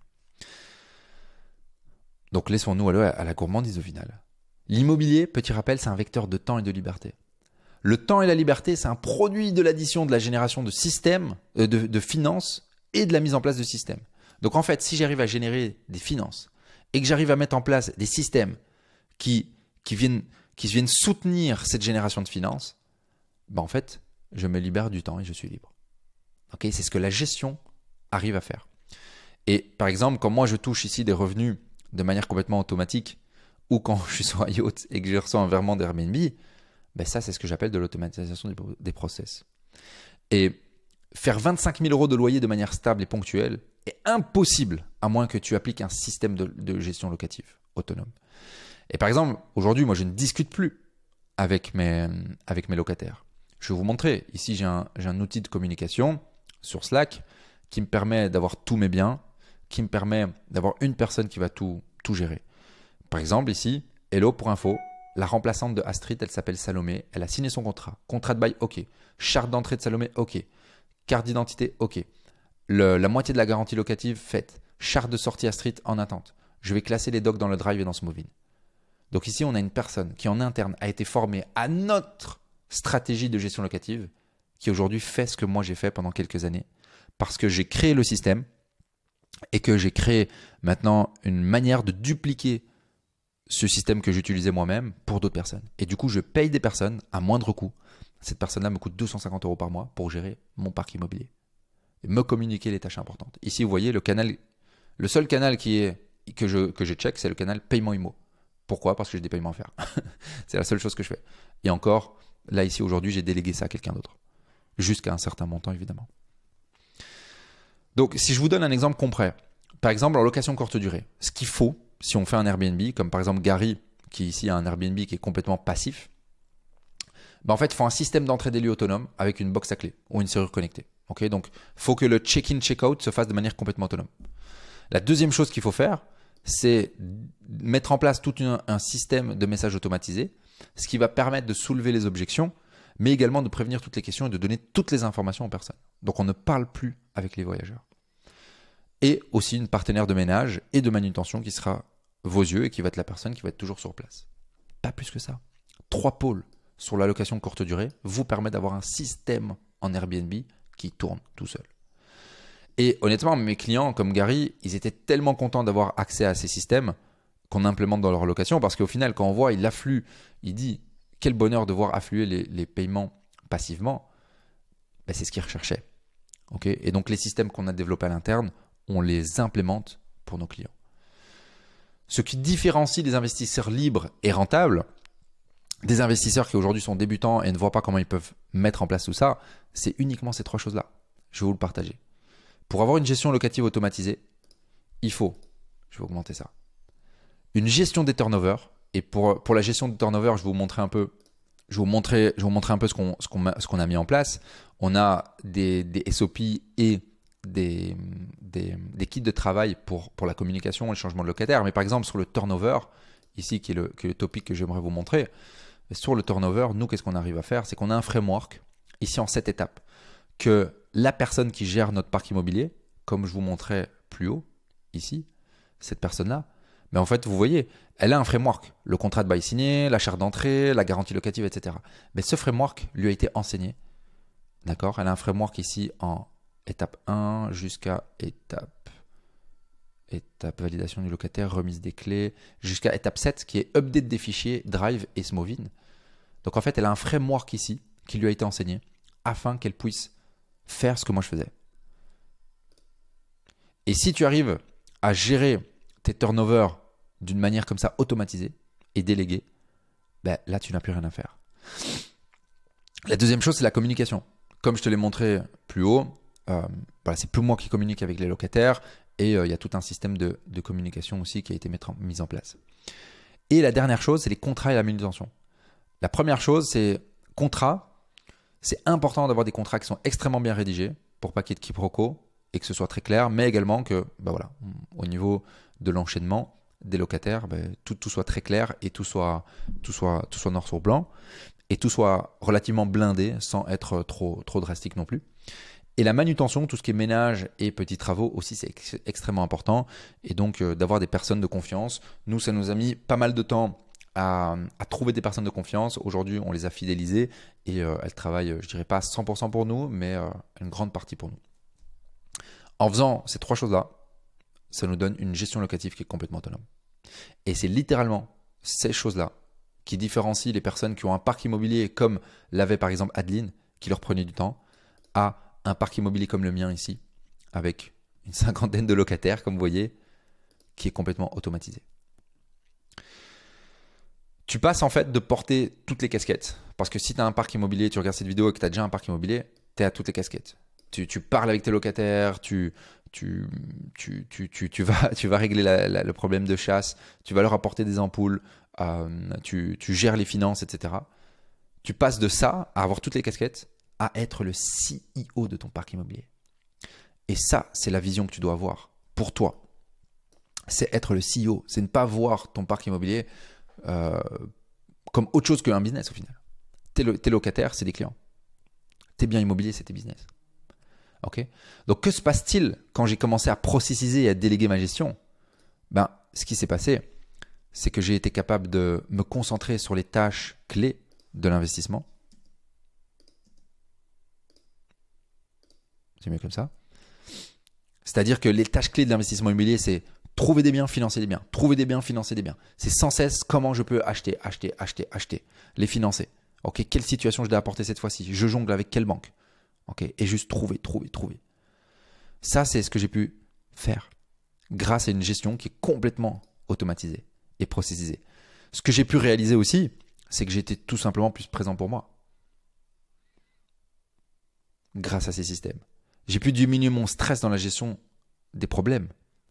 Donc laissons-nous à la gourmandise au final. L'immobilier, petit rappel, c'est un vecteur de temps et de liberté. Le temps et la liberté, c'est un produit de l'addition de la génération de systèmes, de finances et de la mise en place de systèmes. Donc en fait, si j'arrive à générer des finances et que j'arrive à mettre en place des systèmes qui viennent soutenir cette génération de finances, ben en fait, je me libère du temps et je suis libre. Okay, c'est ce que la gestion arrive à faire. Et par exemple, quand moi je touche ici des revenus de manière complètement automatique ou quand je suis sur un yacht et que je reçois un virement d'Airbnb, ben ça, c'est ce que j'appelle de l'automatisation des process. Et faire 25 000 € de loyer de manière stable et ponctuelle est impossible à moins que tu appliques un système de gestion locative autonome. Et par exemple, aujourd'hui, moi, je ne discute plus avec mes locataires. Je vais vous montrer. Ici, j'ai un outil de communication sur Slack qui me permet d'avoir tous mes biens, qui me permet d'avoir une personne qui va tout gérer. Par exemple, ici, hello pour info, la remplaçante de Astrid, elle s'appelle Salomé, elle a signé son contrat. Contrat de bail, ok. Charte d'entrée de Salomé, ok. Carte d'identité, ok. La moitié de la garantie locative, faite. Charte de sortie Astrid en attente. Je vais classer les docs dans le Drive et dans Smoothie. Donc ici, on a une personne qui en interne a été formée à notre stratégie de gestion locative, qui aujourd'hui fait ce que moi j'ai fait pendant quelques années, parce que j'ai créé le système et que j'ai créé maintenant une manière de dupliquer ce système que j'utilisais moi-même pour d'autres personnes. Et du coup, je paye des personnes à moindre coût. Cette personne-là me coûte 250 € par mois pour gérer mon parc immobilier et me communiquer les tâches importantes. Ici, vous voyez, le seul canal que je check, c'est le canal paiement immo. Pourquoi? Parce que j'ai des paiements à faire. C'est la seule chose que je fais. Et encore, là, ici, aujourd'hui, j'ai délégué ça à quelqu'un d'autre. Jusqu'à un certain montant, évidemment. Donc, si je vous donne un exemple concret, par exemple, en location courte durée, ce qu'il faut, si on fait un Airbnb, comme par exemple Gary, qui ici a un Airbnb qui est complètement passif, en fait, il faut un système d'entrée des lieux autonome avec une box à clé ou une serrure connectée. Okay, donc, il faut que le check-in, check-out se fasse de manière complètement autonome. La deuxième chose qu'il faut faire, c'est mettre en place tout un système de messages automatisés, ce qui va permettre de soulever les objections, mais également de prévenir toutes les questions et de donner toutes les informations aux personnes. Donc, on ne parle plus avec les voyageurs. Et aussi une partenaire de ménage et de manutention qui sera vos yeux et qui va être la personne qui va être toujours sur place. Pas plus que ça. 3 pôles sur la location courte durée vous permettent d'avoir un système en Airbnb qui tourne tout seul. Et honnêtement, mes clients comme Gary, ils étaient tellement contents d'avoir accès à ces systèmes qu'on implémente dans leur location parce qu'au final, quand on voit, il afflue, il dit quel bonheur de voir affluer les paiements passivement, ben, c'est ce qu'ils recherchaient. Okay, et donc les systèmes qu'on a développés à l'interne, on les implémente pour nos clients. Ce qui différencie les investisseurs libres et rentables des investisseurs qui aujourd'hui sont débutants et ne voient pas comment ils peuvent mettre en place tout ça, c'est uniquement ces 3 choses-là. Je vais vous le partager. Pour avoir une gestion locative automatisée, il faut, je vais augmenter ça, une gestion des turnovers. Et pour la gestion des turnovers, je vais vous montrer un peu, ce qu'on a mis en place. On a des SOP et des kits de travail pour la communication et le changement de locataire. Mais par exemple, sur le turnover, ici qui est le topic que j'aimerais vous montrer, sur le turnover, nous, qu'est-ce qu'on arrive à faire? C'est qu'on a un framework, ici en 7 étapes, que la personne qui gère notre parc immobilier, comme je vous montrais plus haut, ici, cette personne-là, mais en fait, vous voyez, elle a un framework, le contrat de bail signé, la charte d'entrée, la garantie locative, etc. Mais ce framework lui a été enseigné, d'accord? Elle a un framework ici en étape 1 jusqu'à étape validation du locataire, remise des clés, jusqu'à étape 7 qui est update des fichiers, Drive et Smovin. Donc en fait, elle a un framework ici qui lui a été enseigné afin qu'elle puisse faire ce que moi je faisais. Et si tu arrives à gérer tes turnovers d'une manière comme ça automatisée et déléguée, ben là tu n'as plus rien à faire. La deuxième chose, c'est la communication. Comme je te l'ai montré plus haut, voilà, c'est plus moi qui communique avec les locataires et il y a tout un système de communication aussi qui a été mis en place. Et la dernière chose, c'est les contrats et la manutention. La première chose, c'est contrat. C'est important d'avoir des contrats qui sont extrêmement bien rédigés pour pas qu'il y ait de quiproquos et que ce soit très clair, mais également que voilà, au niveau de l'enchaînement des locataires, tout soit très clair et tout soit noir sur blanc et tout soit relativement blindé sans être trop drastique non plus. Et la manutention, tout ce qui est ménage et petits travaux aussi, c'est extrêmement important. Et donc, d'avoir des personnes de confiance. Nous, ça nous a mis pas mal de temps à trouver des personnes de confiance. Aujourd'hui, on les a fidélisées et elles travaillent, je dirais pas 100% pour nous, mais une grande partie pour nous. En faisant ces 3 choses-là, ça nous donne une gestion locative qui est complètement autonome. Et c'est littéralement ces choses-là qui différencient les personnes qui ont un parc immobilier comme l'avait par exemple Adeline, qui leur prenait du temps, à un parc immobilier comme le mien ici, avec une 50aine de locataires, comme vous voyez, qui est complètement automatisé. Tu passes en fait de porter toutes les casquettes. Parce que si tu as un parc immobilier, tu regardes cette vidéo et que tu as déjà un parc immobilier, tu es à toutes les casquettes. Tu parles avec tes locataires, tu vas régler le problème de chasse, tu vas leur apporter des ampoules, tu gères les finances, etc. Tu passes de ça à avoir toutes les casquettes à être le CEO de ton parc immobilier. Et ça, c'est la vision que tu dois avoir pour toi. C'est être le CEO. C'est ne pas voir ton parc immobilier comme autre chose qu'un business au final. Tes locataires, c'est des clients. Tes biens immobiliers, c'est tes business. Ok. Donc, que se passe-t-il quand j'ai commencé à processiser et à déléguer ma gestion? Ce qui s'est passé, c'est que j'ai été capable de me concentrer sur les tâches clés de l'investissement. C'est mieux comme ça. C'est-à-dire que les tâches clés de l'investissement immobilier, c'est trouver des biens, financer des biens. Trouver des biens, financer des biens. C'est sans cesse comment je peux acheter, les financer. Ok, quelle situation je dois apporter cette fois-ci? Je jongle avec quelle banque? Ok, et juste trouver. Ça, c'est ce que j'ai pu faire grâce à une gestion qui est complètement automatisée et processisée. Ce que j'ai pu réaliser aussi, c'est que j'étais tout simplement plus présent pour moi. Grâce à ces systèmes. J'ai pu diminuer mon stress dans la gestion des problèmes.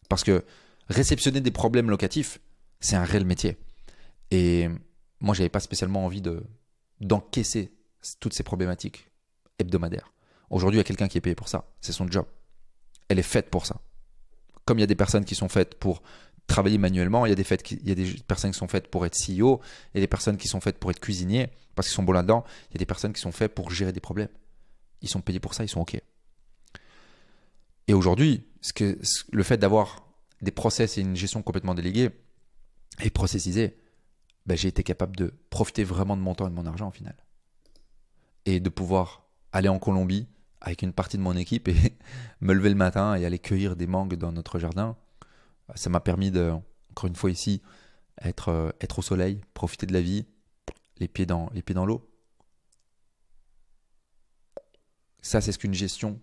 Parce que réceptionner des problèmes locatifs, c'est un réel métier. Et moi, je n'avais pas spécialement envie d'encaisser toutes ces problématiques hebdomadaires. Aujourd'hui, il y a quelqu'un qui est payé pour ça. C'est son job. Elle est faite pour ça. Comme il y a des personnes qui sont faites pour travailler manuellement, il y a des personnes qui sont faites pour être CEO, il y a des personnes qui sont faites pour être cuisinier, parce qu'ils sont bons là-dedans, il y a des personnes qui sont faites pour gérer des problèmes. Ils sont payés pour ça, ils sont OK. Et aujourd'hui, le fait d'avoir des process et une gestion complètement déléguée et processisée, j'ai été capable de profiter vraiment de mon temps et de mon argent au final. Et de pouvoir aller en Colombie avec une partie de mon équipe et me lever le matin et aller cueillir des mangues dans notre jardin. Ça m'a permis de, encore une fois ici, être au soleil, profiter de la vie, les pieds dans l'eau. Ça, c'est ce qu'une gestion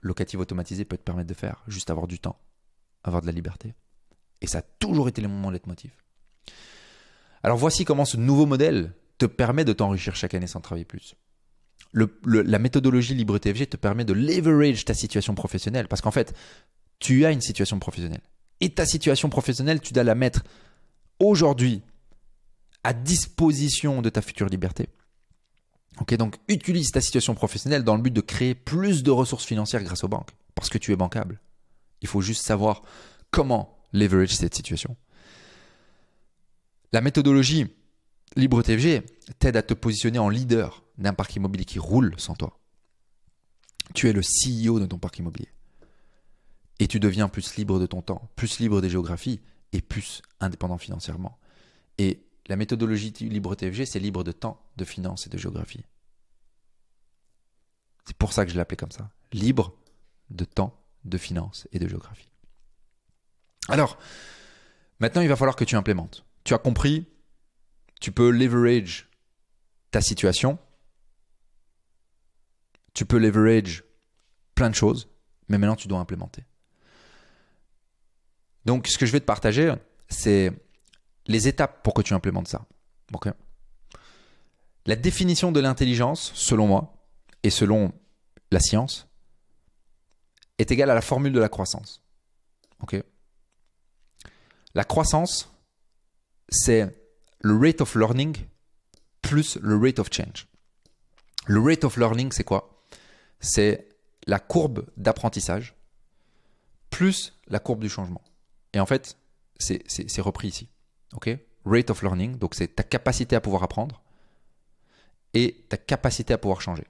locative automatisée peut te permettre de faire. Juste avoir du temps, avoir de la liberté. Et ça a toujours été mon leitmotiv. Alors voici comment ce nouveau modèle te permet de t'enrichir chaque année sans travailler plus. La méthodologie Libre TFG te permet de leverage ta situation professionnelle. Parce qu'en fait, tu as une situation professionnelle. Et ta situation professionnelle, tu dois la mettre aujourd'hui à disposition de ta future liberté. Ok, donc utilise ta situation professionnelle dans le but de créer plus de ressources financières grâce aux banques. Parce que tu es bancable. Il faut juste savoir comment leverage cette situation. La méthodologie Libre TFG t'aide à te positionner en leader d'un parc immobilier qui roule sans toi. Tu es le CEO de ton parc immobilier. Et tu deviens plus libre de ton temps, plus libre des géographies et plus indépendant financièrement. Et la méthodologie Libre TFG, c'est libre de temps, de finances et de géographie. C'est pour ça que je l'ai appelé comme ça. Libre de temps, de finances et de géographie. Alors, maintenant, il va falloir que tu implémentes. Tu as compris, tu peux leverage ta situation. Tu peux leverage plein de choses, mais maintenant, tu dois implémenter. Donc, ce que je vais te partager, c'est les étapes pour que tu implémentes ça. Okay. La définition de l'intelligence, selon moi, et selon la science, est égale à la formule de la croissance. Okay. La croissance, c'est le rate of learning plus le rate of change. Le rate of learning, c'est quoi? C'est la courbe d'apprentissage plus la courbe du changement. Et en fait, c'est repris ici. Okay? Rate of learning, donc c'est ta capacité à pouvoir apprendre et ta capacité à pouvoir changer.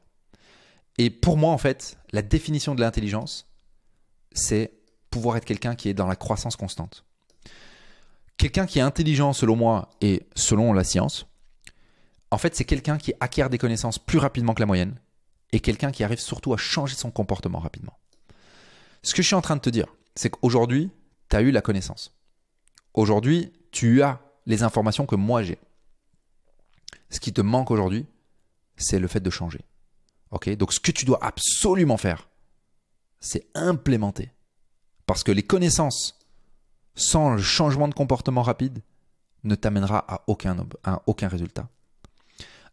Et pour moi, en fait, la définition de l'intelligence, c'est pouvoir être quelqu'un qui est dans la croissance constante. Quelqu'un qui est intelligent, selon moi, et selon la science, en fait, c'est quelqu'un qui acquiert des connaissances plus rapidement que la moyenne et quelqu'un qui arrive surtout à changer son comportement rapidement. Ce que je suis en train de te dire, c'est qu'aujourd'hui, tu as eu la connaissance. Aujourd'hui, tu as les informations que moi j'ai. Ce qui te manque aujourd'hui, c'est le fait de changer. Okay? Donc, ce que tu dois absolument faire, c'est implémenter. Parce que les connaissances sans le changement de comportement rapide ne t'amènera à aucun résultat.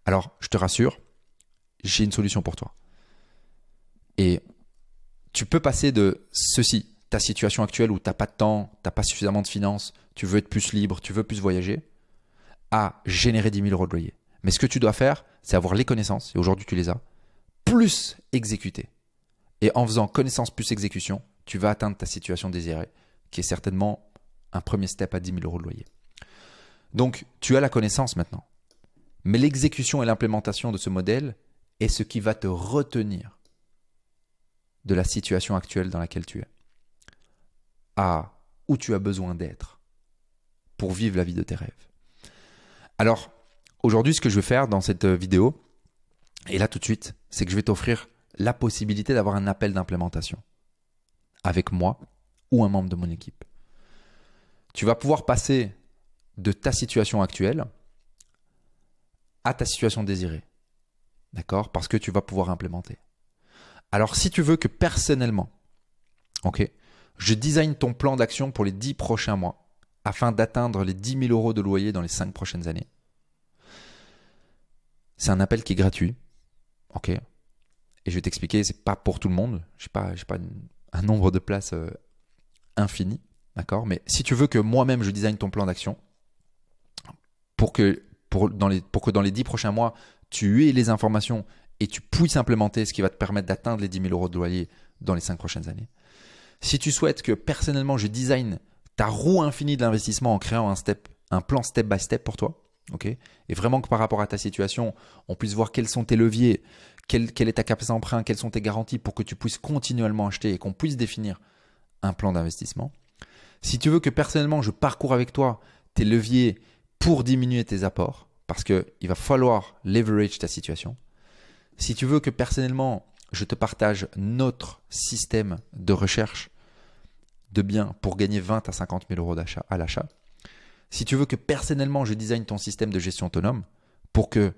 Alors, je te rassure, j'ai une solution pour toi. Et tu peux passer de ceci, ta situation actuelle où tu n'as pas de temps, tu n'as pas suffisamment de finances, tu veux être plus libre, tu veux plus voyager, à générer 10 000 euros de loyer. Mais ce que tu dois faire, c'est avoir les connaissances, et aujourd'hui tu les as, plus exécuter. Et en faisant connaissance plus exécution, tu vas atteindre ta situation désirée, qui est certainement un premier step à 10 000 euros de loyer. Donc, tu as la connaissance maintenant. Mais l'exécution et l'implémentation de ce modèle est ce qui va te retenir de la situation actuelle dans laquelle tu es, à où tu as besoin d'être pour vivre la vie de tes rêves. Alors, aujourd'hui, ce que je vais faire dans cette vidéo, et là tout de suite, c'est que je vais t'offrir la possibilité d'avoir un appel d'implémentation avec moi ou un membre de mon équipe. Tu vas pouvoir passer de ta situation actuelle à ta situation désirée. D'accord? Parce que tu vas pouvoir implémenter. Alors, si tu veux que personnellement, je design ton plan d'action pour les 10 prochains mois afin d'atteindre les 10 000 euros de loyer dans les 5 prochaines années, c'est un appel qui est gratuit. Et je vais t'expliquer, c'est pas pour tout le monde. Je n'ai pas un nombre de places infini. D'accord? Mais si tu veux que moi-même je design ton plan d'action pour que dans les 10 prochains mois, tu aies les informations et tu puisses implémenter ce qui va te permettre d'atteindre les 10 000 euros de loyer dans les 5 prochaines années. Si tu souhaites que personnellement je design ta roue infinie de l'investissement en créant un plan step by step pour toi, et vraiment que par rapport à ta situation, on puisse voir quels sont tes leviers, quelle est ta capacité d'emprunt, quelles sont tes garanties pour que tu puisses continuellement acheter et qu'on puisse définir un plan d'investissement. Si tu veux que personnellement je parcours avec toi tes leviers pour diminuer tes apports, parce qu'il va falloir leverage ta situation. Si tu veux que personnellement je te partage notre système de recherche de biens pour gagner 20 à 50 000 euros à l'achat. Si tu veux que personnellement je design ton système de gestion autonome pour que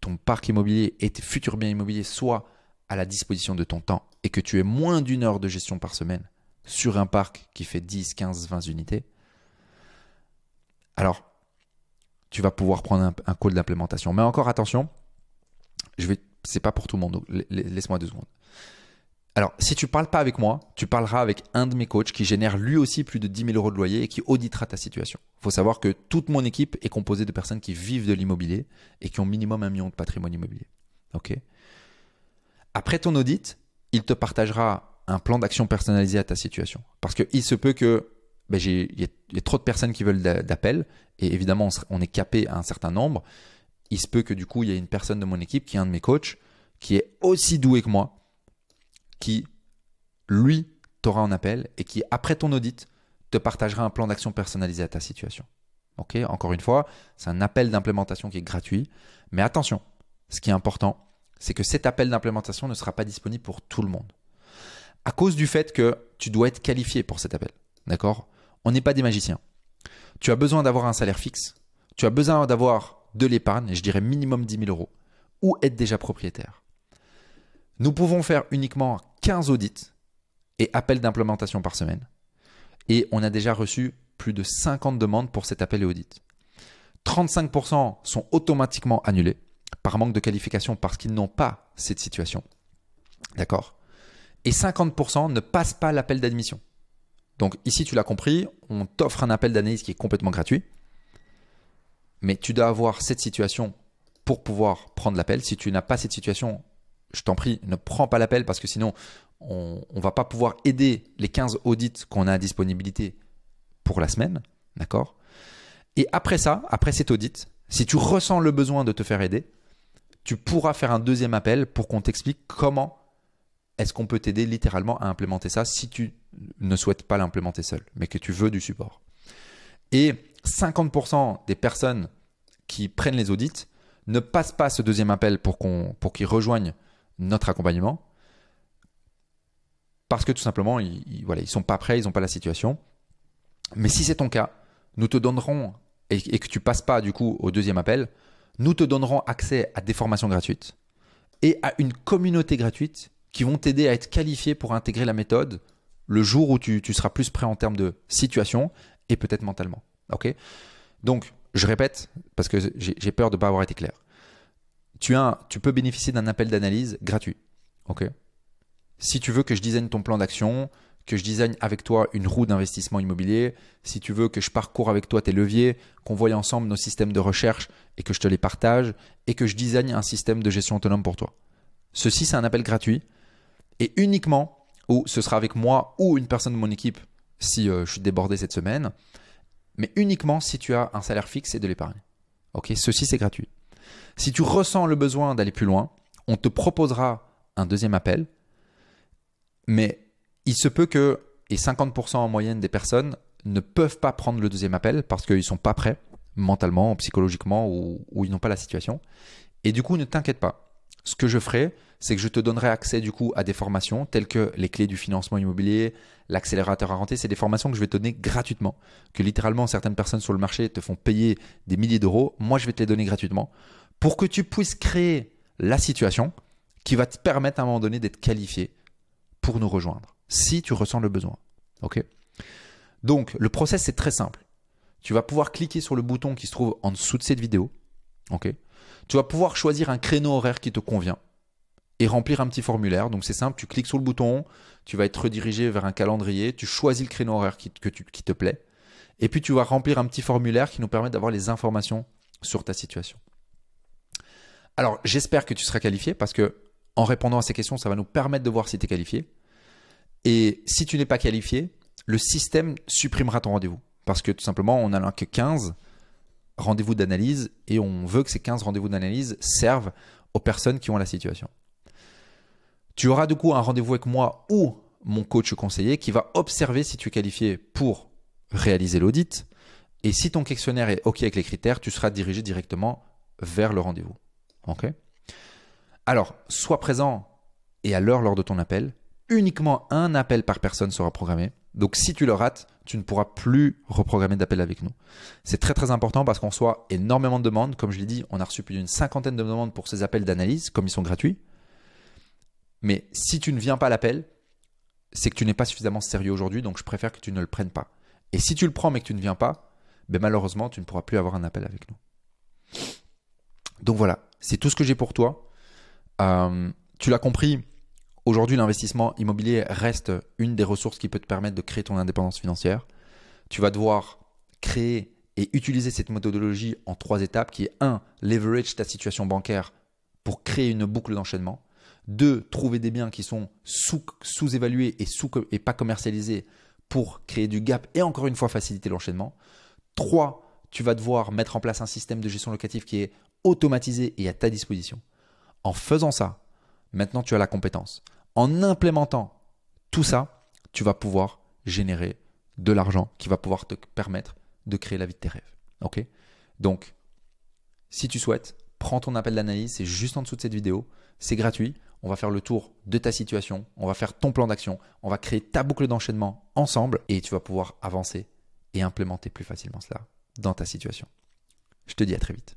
ton parc immobilier et tes futurs biens immobiliers soient à la disposition de ton temps et que tu aies moins d'1 heure de gestion par semaine sur un parc qui fait 10, 15, 20 unités, alors tu vas pouvoir prendre un call d'implémentation. Mais encore attention, c'est pas pour tout le monde, donc laisse-moi 2 secondes. Alors, si tu ne parles pas avec moi, tu parleras avec un de mes coachs qui génère lui aussi plus de 10 000 euros de loyer et qui auditera ta situation. Il faut savoir que toute mon équipe est composée de personnes qui vivent de l'immobilier et qui ont minimum 1 million de patrimoine immobilier. Après ton audit, il te partagera un plan d'action personnalisé à ta situation. Parce qu'il se peut que il y a trop de personnes qui veulent d'appel et évidemment, on est capé à un certain nombre. Il se peut que du coup, il y ait une personne de mon équipe qui est un de mes coachs qui est aussi doué que moi, qui, lui, t'aura en appel et qui, après ton audit, te partagera un plan d'action personnalisé à ta situation. Encore une fois, c'est un appel d'implémentation qui est gratuit. Mais attention, ce qui est important, c'est que cet appel d'implémentation ne sera pas disponible pour tout le monde. À cause du fait que tu dois être qualifié pour cet appel. D'accord? On n'est pas des magiciens. Tu as besoin d'avoir un salaire fixe. Tu as besoin d'avoir de l'épargne, et je dirais minimum 10 000 euros, ou être déjà propriétaire. Nous pouvons faire uniquement 15 audits et appels d'implémentation par semaine. Et on a déjà reçu plus de 50 demandes pour cet appel et audit. 35% sont automatiquement annulés par manque de qualification parce qu'ils n'ont pas cette situation. D'accord? Et 50% ne passent pas l'appel d'admission. Donc ici, tu l'as compris, on t'offre un appel d'analyse qui est complètement gratuit. Mais tu dois avoir cette situation pour pouvoir prendre l'appel. Si tu n'as pas cette situation, je t'en prie, ne prends pas l'appel parce que sinon, on ne va pas pouvoir aider les 15 audits qu'on a à disponibilité pour la semaine. D'accord? Et après ça, après cet audit, si tu ressens le besoin de te faire aider, tu pourras faire un deuxième appel pour qu'on t'explique comment est-ce qu'on peut t'aider littéralement à implémenter ça si tu ne souhaites pas l'implémenter seul, mais que tu veux du support. Et 50% des personnes qui prennent les audits ne passent pas ce deuxième appel pour qu'ils rejoignent notre accompagnement parce que tout simplement, ils sont pas prêts, ils n'ont pas la situation. Mais si c'est ton cas, nous te donnerons, et que tu ne passes pas du coup au deuxième appel, nous te donnerons accès à des formations gratuites et à une communauté gratuite qui vont t'aider à être qualifié pour intégrer la méthode le jour où tu seras plus prêt en termes de situation et peut-être mentalement. Donc, je répète, parce que j'ai peur de ne pas avoir été clair. Tu peux bénéficier d'un appel d'analyse gratuit. Si tu veux que je design ton plan d'action, que je design avec toi une roue d'investissement immobilier, si tu veux que je parcours avec toi tes leviers, qu'on voie ensemble nos systèmes de recherche et que je te les partage et que je design un système de gestion autonome pour toi. Ceci, c'est un appel gratuit et uniquement, ou ce sera avec moi ou une personne de mon équipe si je suis débordé cette semaine, mais uniquement si tu as un salaire fixe et de l'épargne. Ok, ceci, c'est gratuit. Si tu ressens le besoin d'aller plus loin, on te proposera un deuxième appel, mais il se peut que, et 50% en moyenne des personnes ne peuvent pas prendre le deuxième appel parce qu'ils ne sont pas prêts mentalement, psychologiquement ou ils n'ont pas la situation. Et du coup, ne t'inquiète pas. Ce que je ferai, c'est que je te donnerai accès du coup à des formations telles que les clés du financement immobilier, l'accélérateur à renter. C'est des formations que je vais te donner gratuitement, que littéralement certaines personnes sur le marché te font payer des milliers d'euros. Moi, je vais te les donner gratuitement pour que tu puisses créer la situation qui va te permettre à un moment donné d'être qualifié pour nous rejoindre, si tu ressens le besoin. Ok ? Donc, le process, c'est très simple. Tu vas pouvoir cliquer sur le bouton qui se trouve en dessous de cette vidéo. Ok ? Tu vas pouvoir choisir un créneau horaire qui te convient et remplir un petit formulaire. Donc, c'est simple, tu cliques sur le bouton, tu vas être redirigé vers un calendrier, tu choisis le créneau horaire qui te plaît et puis tu vas remplir un petit formulaire qui nous permet d'avoir les informations sur ta situation. Alors, j'espère que tu seras qualifié parce que en répondant à ces questions, ça va nous permettre de voir si tu es qualifié. Et si tu n'es pas qualifié, le système supprimera ton rendez-vous. Parce que tout simplement, on n'a que 15 rendez-vous d'analyse et on veut que ces 15 rendez-vous d'analyse servent aux personnes qui ont la situation. Tu auras du coup un rendez-vous avec moi ou mon coach conseiller qui va observer si tu es qualifié pour réaliser l'audit. Et si ton questionnaire est OK avec les critères, tu seras dirigé directement vers le rendez-vous. OK ? Alors, sois présent et à l'heure lors de ton appel. Uniquement un appel par personne sera programmé. Donc, si tu le rates, tu ne pourras plus reprogrammer d'appel avec nous. C'est très très important parce qu'on reçoit énormément de demandes. Comme je l'ai dit, on a reçu plus d'une 50aine de demandes pour ces appels d'analyse, comme ils sont gratuits. Mais si tu ne viens pas à l'appel, c'est que tu n'es pas suffisamment sérieux aujourd'hui, donc je préfère que tu ne le prennes pas. Et si tu le prends mais que tu ne viens pas, ben malheureusement, tu ne pourras plus avoir un appel avec nous. Donc voilà, c'est tout ce que j'ai pour toi. Tu l'as compris, aujourd'hui, l'investissement immobilier reste une des ressources qui peut te permettre de créer ton indépendance financière. Tu vas devoir créer et utiliser cette méthodologie en 3 étapes qui est 1. Leverage ta situation bancaire pour créer une boucle d'enchaînement. 2. Trouver des biens qui sont sous-évalués et pas commercialisés pour créer du gap et encore une fois faciliter l'enchaînement. 3. Tu vas devoir mettre en place un système de gestion locative qui est automatisé et à ta disposition. En faisant ça, maintenant tu as la compétence. En implémentant tout ça, tu vas pouvoir générer de l'argent qui va pouvoir te permettre de créer la vie de tes rêves. Ok ? Donc, si tu souhaites, prends ton appel d'analyse, c'est juste en dessous de cette vidéo. C'est gratuit. On va faire le tour de ta situation. On va faire ton plan d'action. On va créer ta boucle d'enchaînement ensemble et tu vas pouvoir avancer et implémenter plus facilement cela dans ta situation. Je te dis à très vite.